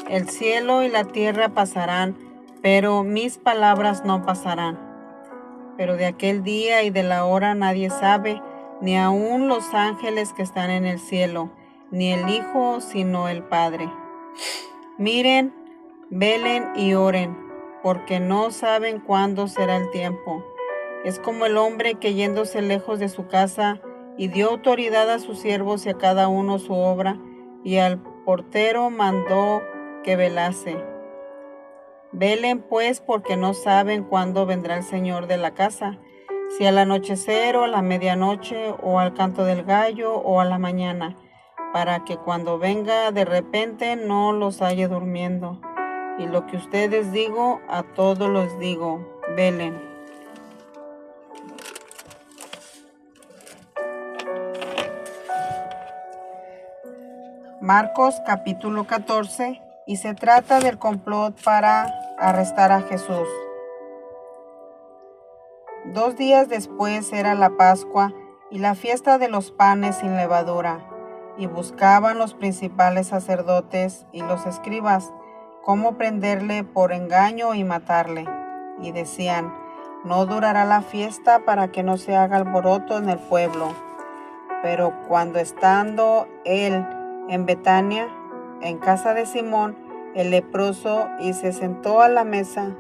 El cielo y la tierra pasarán, pero mis palabras no pasarán. Pero de aquel día y de la hora nadie sabe, ni aun los ángeles que están en el cielo, ni el Hijo, sino el Padre. Miren, velen y oren, porque no saben cuándo será el tiempo. Es como el hombre que yéndose lejos de su casa, y dio autoridad a sus siervos y a cada uno su obra, y al portero mandó que velase. Velen pues, porque no saben cuándo vendrá el Señor de la casa, si al anochecer o a la medianoche o al canto del gallo o a la mañana, para que cuando venga de repente no los halle durmiendo. Y lo que ustedes digo, a todos los digo, velen. Marcos capítulo 14, y se trata del complot para arrestar a Jesús. 2 días después era la Pascua y la fiesta de los panes sin levadura, y buscaban los principales sacerdotes y los escribas cómo prenderle por engaño y matarle. Y decían, no durará la fiesta para que no se haga alboroto en el pueblo. Pero cuando estando él en Betania, en casa de Simón, el leproso, y se sentó a la mesa,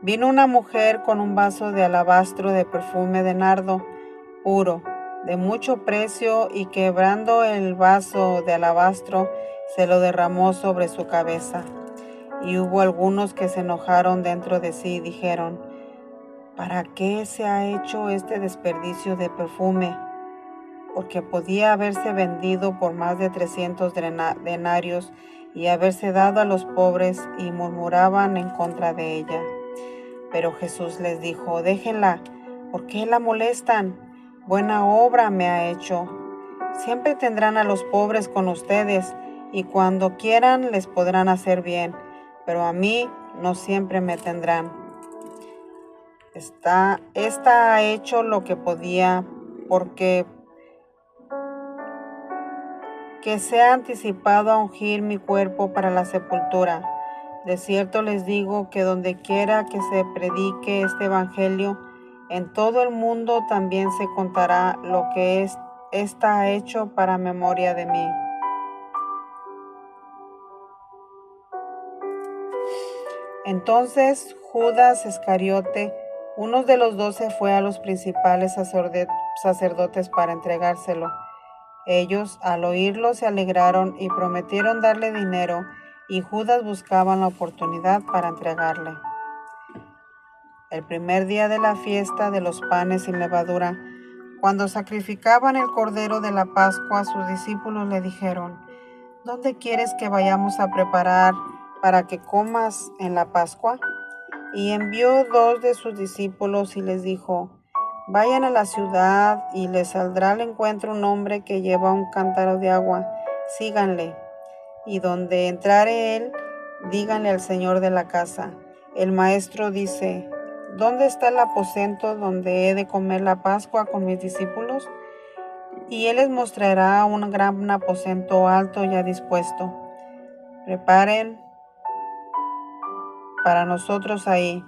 vino una mujer con un vaso de alabastro de perfume de nardo puro, de mucho precio, y quebrando el vaso de alabastro, se lo derramó sobre su cabeza. Y hubo algunos que se enojaron dentro de sí y dijeron, ¿para qué se ha hecho este desperdicio de perfume? Porque podía haberse vendido por más de 300 denarios y haberse dado a los pobres, y murmuraban en contra de ella. Pero Jesús les dijo, déjenla, ¿por qué la molestan? Buena obra me ha hecho. Siempre tendrán a los pobres con ustedes, y cuando quieran les podrán hacer bien, pero a mí no siempre me tendrán. Esta ha hecho lo que podía, porque que se ha anticipado a ungir mi cuerpo para la sepultura. De cierto les digo que donde quiera que se predique este evangelio, en todo el mundo también se contará lo que esta ha hecho para memoria de mí. Entonces Judas Iscariote, uno de los 12, fue a los principales sacerdotes para entregárselo. Ellos, al oírlo, se alegraron y prometieron darle dinero, y Judas buscaba la oportunidad para entregarle. El primer día de la fiesta de los panes sin levadura, cuando sacrificaban el cordero de la Pascua, sus discípulos le dijeron: ¿Dónde quieres que vayamos a preparar para que comas en la Pascua? Y envió 2 de sus discípulos y les dijo: Vayan a la ciudad y les saldrá al encuentro un hombre que lleva un cántaro de agua. Síganle. Y donde entrare él, díganle al señor de la casa: El maestro dice: ¿Dónde está el aposento donde he de comer la Pascua con mis discípulos? Y él les mostrará un gran aposento alto ya dispuesto. Preparen para nosotros ahí.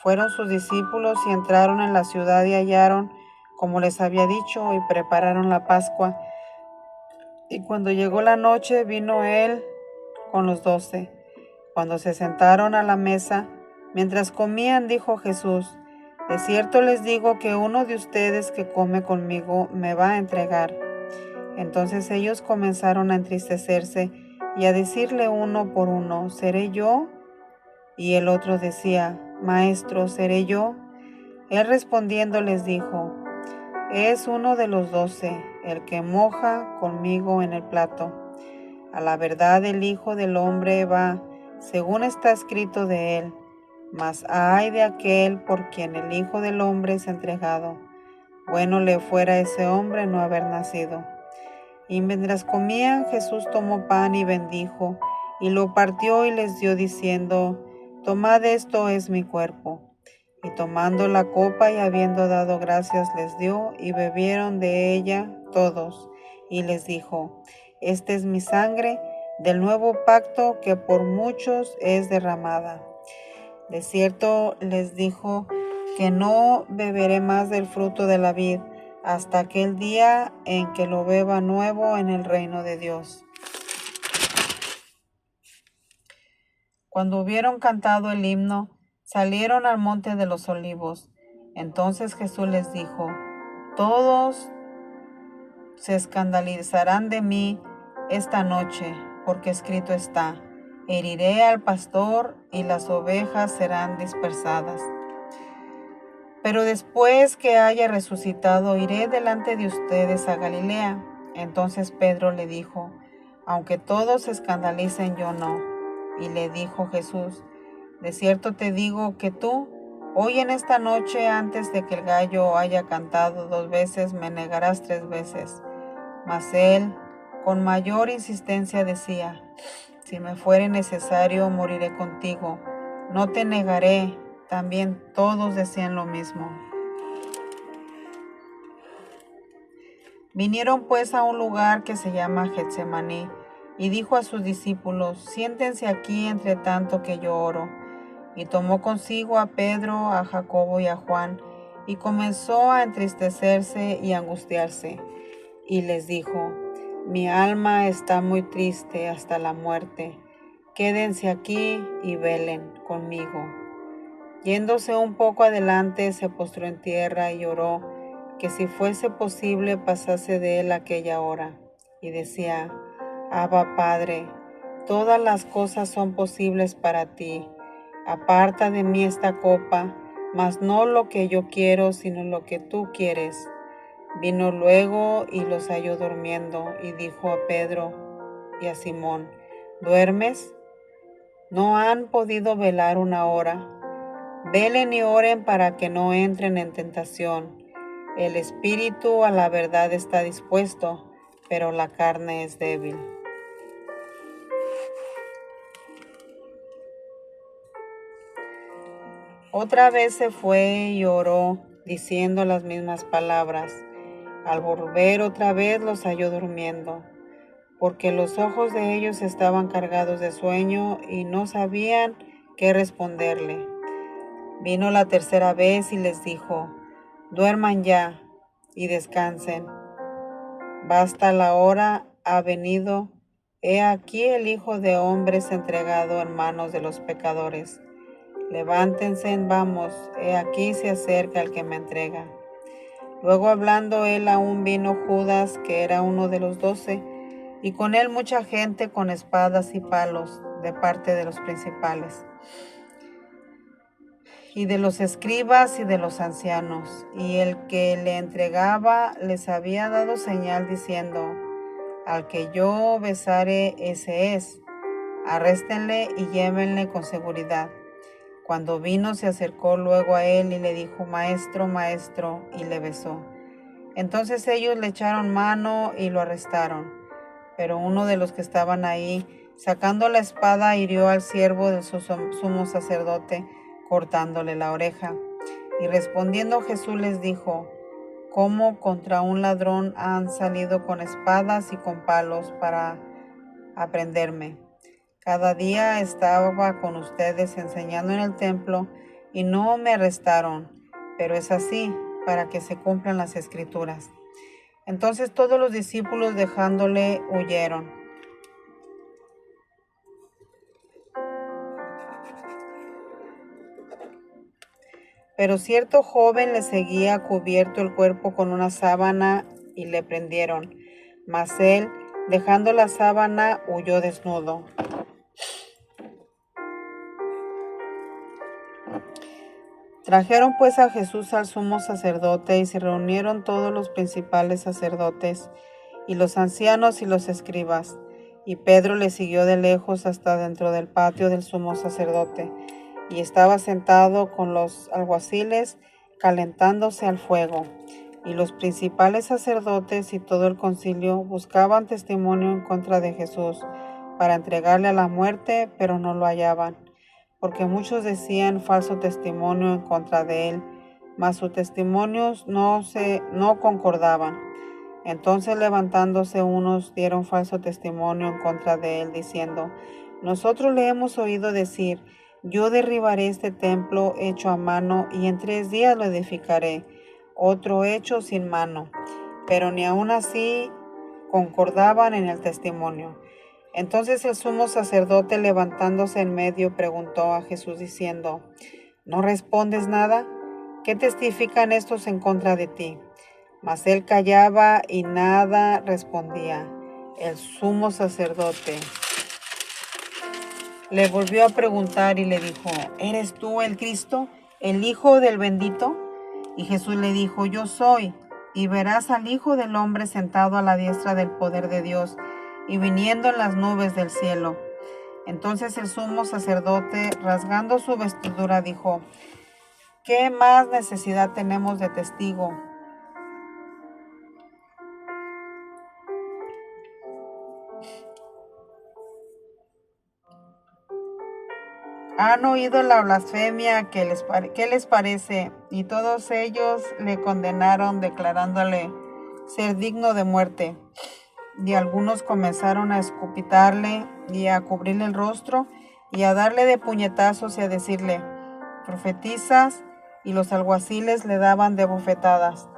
Fueron sus discípulos y entraron en la ciudad y hallaron como les había dicho, y prepararon la Pascua. Y cuando llegó la noche, vino él con los 12. Cuando se sentaron a la mesa, mientras comían, dijo Jesús: De cierto les digo que uno de ustedes que come conmigo me va a entregar. Entonces ellos comenzaron a entristecerse y a decirle uno por uno: ¿Seré yo? Y el otro decía: Maestro, ¿seré yo? Él respondiendo les dijo: Es uno de los 12, el que moja conmigo en el plato. A la verdad el Hijo del Hombre va, según está escrito de él, mas ay de aquel por quien el Hijo del Hombre es entregado. Bueno le fuera a ese hombre no haber nacido. Y mientras comían, Jesús tomó pan y bendijo, y lo partió y les dio diciendo: Tomad, esto es mi cuerpo. Y tomando la copa y habiendo dado gracias les dio, y bebieron de ella todos. Y les dijo: Esta es mi sangre del nuevo pacto, que por muchos es derramada. De cierto les dijo que no beberé más del fruto de la vid, hasta aquel día en que lo beba nuevo en el reino de Dios. Cuando hubieron cantado el himno, salieron al monte de los olivos. Entonces Jesús les dijo: Todos se escandalizarán de mí esta noche, porque escrito está: Heriré al pastor y las ovejas serán dispersadas. Pero después que haya resucitado, iré delante de ustedes a Galilea. Entonces Pedro le dijo: Aunque todos se escandalicen, yo no. Y le dijo Jesús: De cierto te digo que tú, hoy en esta noche, antes de que el gallo haya cantado 2 veces, me negarás 3 veces. Mas él, con mayor insistencia, decía: Si me fuere necesario, moriré contigo. No te negaré. También todos decían lo mismo. Vinieron pues a un lugar que se llama Getsemaní, y dijo a sus discípulos: Siéntense aquí entre tanto que yo oro. Y tomó consigo a Pedro, a Jacobo y a Juan, y comenzó a entristecerse y angustiarse. Y les dijo: Mi alma está muy triste hasta la muerte. Quédense aquí y velen conmigo. Yéndose un poco adelante, se postró en tierra y oró que si fuese posible pasase de él aquella hora. Y decía: Abba, Padre, todas las cosas son posibles para ti. Aparta de mí esta copa, mas no lo que yo quiero, sino lo que tú quieres. Vino luego y los halló durmiendo, y dijo a Pedro y a Simón: ¿Duermes? ¿No han podido velar una hora? Velen y oren para que no entren en tentación. El espíritu a la verdad está dispuesto, pero la carne es débil. Otra vez se fue y oró, diciendo las mismas palabras. Al volver otra vez los halló durmiendo, porque los ojos de ellos estaban cargados de sueño y no sabían qué responderle. Vino la tercera vez y les dijo: duerman ya y descansen. Basta la hora, ha venido. He aquí el Hijo de Hombre es entregado en manos de los pecadores. Levántense, vamos, he aquí se acerca el que me entrega. Luego hablando él aún vino Judas, que era uno de los 12, y con él mucha gente con espadas y palos de parte de los principales, y de los escribas y de los ancianos. Y el que le entregaba les había dado señal diciendo: al que yo besare, ese es. Arréstenle y llévenle con seguridad. Cuando vino, se acercó luego a él y le dijo: maestro, maestro, y le besó. Entonces ellos le echaron mano y lo arrestaron. Pero uno de los que estaban ahí, sacando la espada, hirió al siervo del sumo sacerdote, cortándole la oreja. Y respondiendo Jesús les dijo: ¿cómo contra un ladrón han salido con espadas y con palos para aprenderme? Cada día estaba con ustedes enseñando en el templo y no me arrestaron, pero es así para que se cumplan las escrituras. Entonces todos los discípulos, dejándole, huyeron. Pero cierto joven le seguía cubierto el cuerpo con una sábana y le prendieron. Mas él, dejando la sábana, huyó desnudo. Trajeron pues a Jesús al sumo sacerdote, y se reunieron todos los principales sacerdotes y los ancianos y los escribas. Y Pedro le siguió de lejos hasta dentro del patio del sumo sacerdote, y estaba sentado con los alguaciles calentándose al fuego. Y los principales sacerdotes y todo el concilio buscaban testimonio en contra de Jesús para entregarle a la muerte, pero no lo hallaban, porque muchos decían falso testimonio en contra de él, mas sus testimonios no concordaban. Entonces levantándose unos dieron falso testimonio en contra de él, diciendo: nosotros le hemos oído decir: yo derribaré este templo hecho a mano y en 3 días lo edificaré, otro hecho sin mano. Pero ni aun así concordaban en el testimonio. Entonces el sumo sacerdote, levantándose en medio, preguntó a Jesús diciendo: ¿no respondes nada? ¿Qué testifican estos en contra de ti? Mas él callaba y nada respondía. El sumo sacerdote le volvió a preguntar y le dijo: ¿eres tú el Cristo, el Hijo del bendito? Y Jesús le dijo: yo soy. Y verás al Hijo del Hombre sentado a la diestra del poder de Dios y viniendo en las nubes del cielo. Entonces el sumo sacerdote, rasgando su vestidura, dijo: ¿qué más necesidad tenemos de testigo? Han oído la blasfemia, ¿qué les parece? Y todos ellos le condenaron, declarándole ser digno de muerte. Y algunos comenzaron a escupitarle y a cubrirle el rostro y a darle de puñetazos y a decirle: profetizas. Y los alguaciles le daban de bofetadas.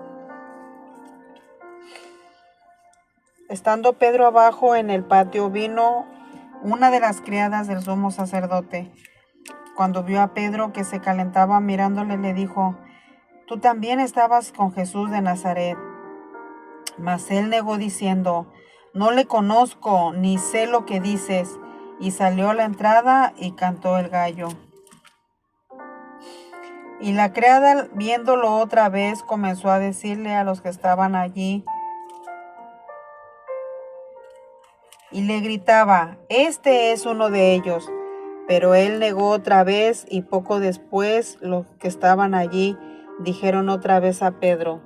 Estando Pedro abajo en el patio, vino una de las criadas del sumo sacerdote. Cuando vio a Pedro que se calentaba mirándole, le dijo: tú también estabas con Jesús de Nazaret. Mas él negó diciendo: no le conozco, ni sé lo que dices. Y salió a la entrada y cantó el gallo. Y la criada, viéndolo otra vez, comenzó a decirle a los que estaban allí, y le gritaba: este es uno de ellos. Pero él negó otra vez, y poco después los que estaban allí dijeron otra vez a Pedro: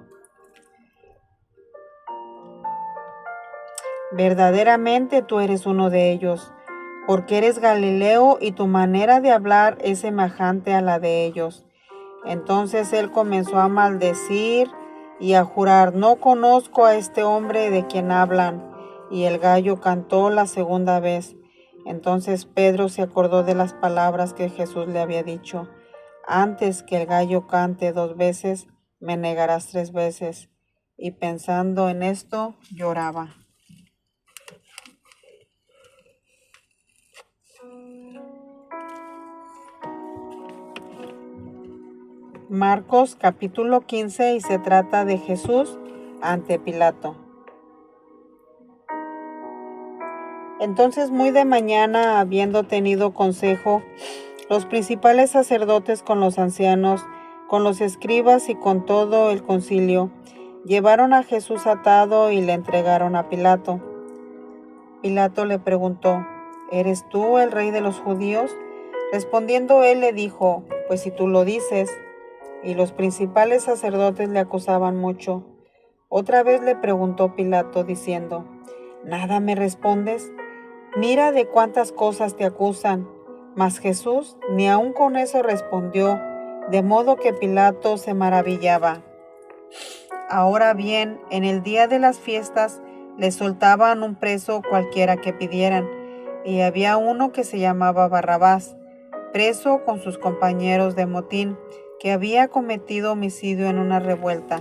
verdaderamente tú eres uno de ellos, porque eres Galileo y tu manera de hablar es semejante a la de ellos. Entonces él comenzó a maldecir y a jurar: no conozco a este hombre de quien hablan. Y el gallo cantó la segunda vez. Entonces Pedro se acordó de las palabras que Jesús le había dicho: antes que el gallo cante 2 veces, me negarás 3 veces. Y pensando en esto, lloraba. Marcos capítulo 15, y se trata de Jesús ante Pilato. Entonces, muy de mañana, habiendo tenido consejo, los principales sacerdotes con los ancianos, con los escribas y con todo el concilio, llevaron a Jesús atado y le entregaron a Pilato. Pilato le preguntó: ¿eres tú el rey de los judíos? Respondiendo él le dijo: pues si tú lo dices. Y los principales sacerdotes le acusaban mucho. Otra vez le preguntó Pilato diciendo: ¿nada me respondes? Mira de cuántas cosas te acusan. Mas Jesús ni aun con eso respondió, de modo que Pilato se maravillaba. Ahora bien, en el día de las fiestas le soltaban un preso cualquiera que pidieran, y había uno que se llamaba Barrabás, preso con sus compañeros de motín, que había cometido homicidio en una revuelta.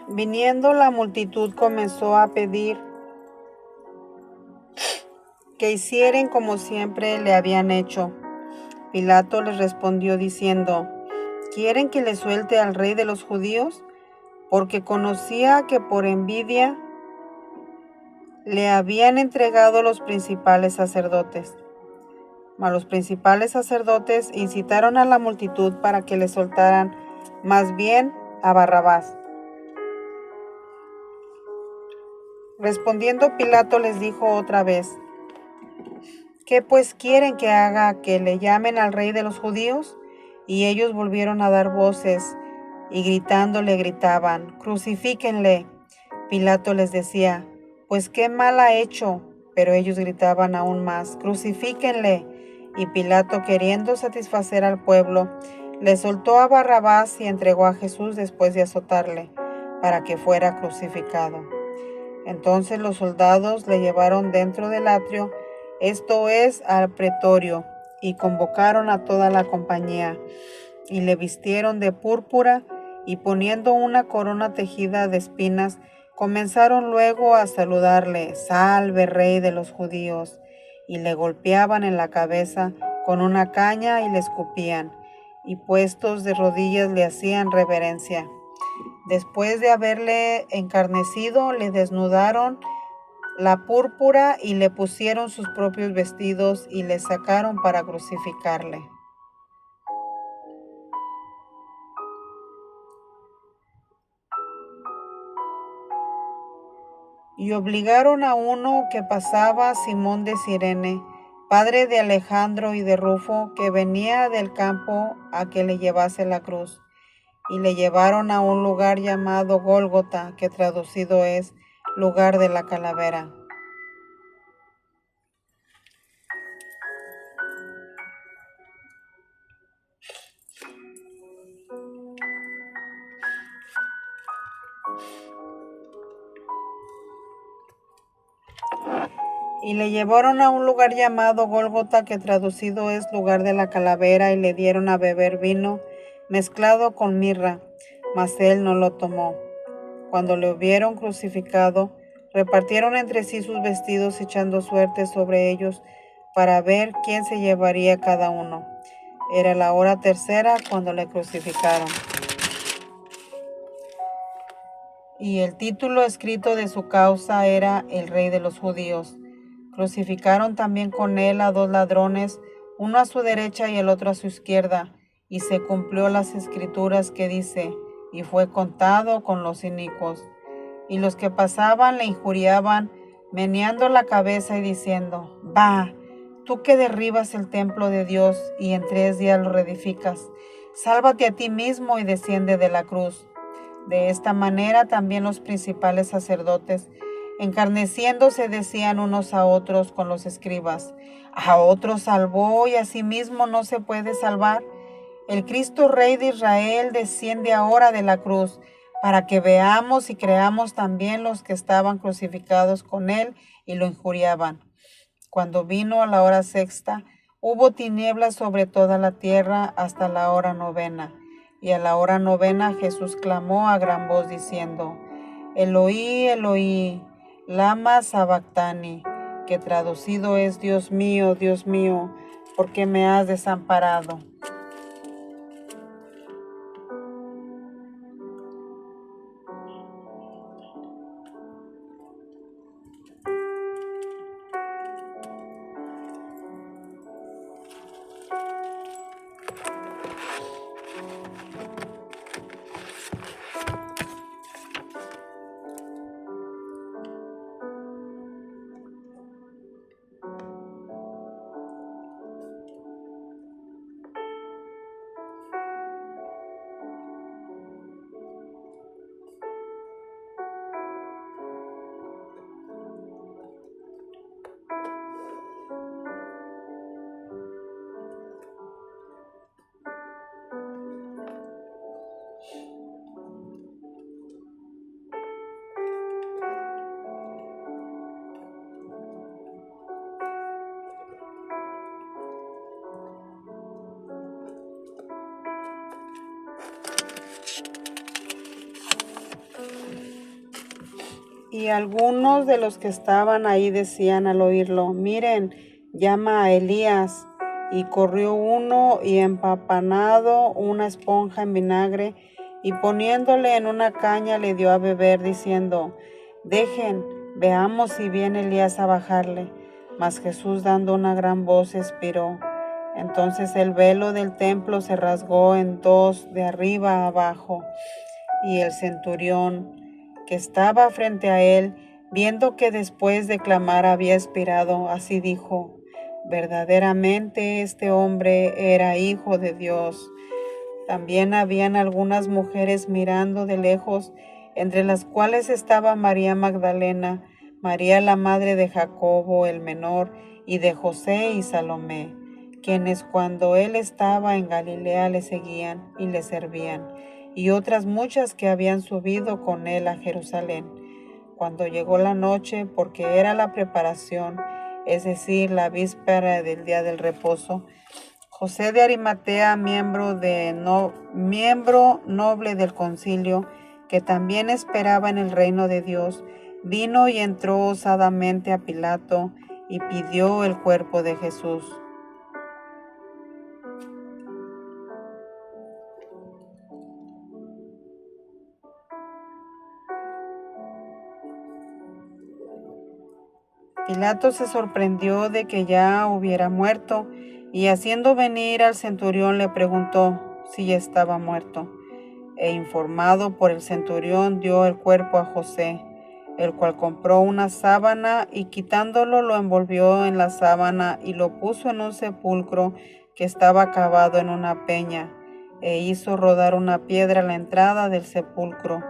Viniendo la multitud comenzó a pedir que hicieren como siempre le habían hecho. Pilato les respondió diciendo: ¿quieren que le suelte al rey de los judíos? Porque conocía que por envidia le habían entregado los principales sacerdotes. Mas los principales sacerdotes incitaron a la multitud para que le soltaran más bien a Barrabás. Respondiendo Pilato les dijo otra vez: ¿qué pues quieren que haga? ¿Que le llamen al rey de los judíos? Y ellos volvieron a dar voces y gritando le gritaban: crucifíquenle. Pilato les decía: pues qué mal ha hecho. Pero ellos gritaban aún más: crucifíquenle. Y Pilato, queriendo satisfacer al pueblo, le soltó a Barrabás y entregó a Jesús después de azotarle, para que fuera crucificado. Entonces los soldados le llevaron dentro del atrio, esto es, al pretorio, y convocaron a toda la compañía, y le vistieron de púrpura, y poniendo una corona tejida de espinas, comenzaron luego a saludarle: salve, rey de los judíos. Y le golpeaban en la cabeza con una caña y le escupían, y puestos de rodillas le hacían reverencia. Después de haberle encarnecido, le desnudaron la púrpura y le pusieron sus propios vestidos y le sacaron para crucificarle. Y obligaron a uno que pasaba, Simón de Cirene, padre de Alejandro y de Rufo, que venía del campo, a que le llevase la cruz. Y le llevaron a un lugar llamado Gólgota, que traducido es lugar de la calavera. Y le llevaron a un lugar llamado Gólgota, que traducido es lugar de la calavera, y le dieron a beber vino mezclado con mirra, mas él no lo tomó. Cuando le hubieron crucificado, repartieron entre sí sus vestidos, echando suerte sobre ellos para ver quién se llevaría cada uno. Era la hora tercera cuando le crucificaron. Y el título escrito de su causa era El Rey de los Judíos. Crucificaron también con él a 2 ladrones, uno a su derecha y el otro a su izquierda, y se cumplió las escrituras que dice: y fue contado con los inicuos. Y los que pasaban le injuriaban, meneando la cabeza y diciendo: va, tú que derribas el templo de Dios y en 3 días lo reedificas, sálvate a ti mismo y desciende de la cruz. De esta manera también los principales sacerdotes, encarneciéndose, decían unos a otros con los escribas: a otros salvó y a sí mismo no se puede salvar. El Cristo Rey de Israel desciende ahora de la cruz, para que veamos y creamos también los que estaban crucificados con él y lo injuriaban. Cuando vino a la hora sexta, hubo tinieblas sobre toda la tierra hasta la hora novena. Y a la hora novena Jesús clamó a gran voz diciendo: Eloí, Eloí, lama sabactani, que traducido es: Dios mío, ¿por qué me has desamparado? Y algunos de los que estaban ahí decían al oírlo: miren, llama a Elías. Y corrió uno y empapanado una esponja en vinagre y poniéndole en una caña le dio a beber, diciendo: dejen, veamos si viene Elías a bajarle. Mas Jesús, dando una gran voz, expiró. Entonces el velo del templo se rasgó en dos, de arriba a abajo. Y el centurión que estaba frente a él, viendo que después de clamar había expirado, así dijo: verdaderamente este hombre era hijo de Dios. También habían algunas mujeres mirando de lejos, entre las cuales estaba María Magdalena, María la madre de Jacobo el menor, y de José y Salomé, quienes cuando él estaba en Galilea le seguían y le servían, y otras muchas que habían subido con él a Jerusalén. Cuando llegó la noche, porque era la preparación, es decir, la víspera del día del reposo, José de Arimatea, miembro noble del concilio, que también esperaba en el reino de Dios, vino y entró osadamente a Pilato y pidió el cuerpo de Jesús. Pilato se sorprendió de que ya hubiera muerto, y haciendo venir al centurión le preguntó si ya estaba muerto. E informado por el centurión dio el cuerpo a José, el cual compró una sábana y quitándolo lo envolvió en la sábana y lo puso en un sepulcro que estaba cavado en una peña, e hizo rodar una piedra a la entrada del sepulcro.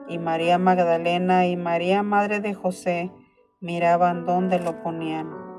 Y María Magdalena y María, madre de José, miraban dónde lo ponían.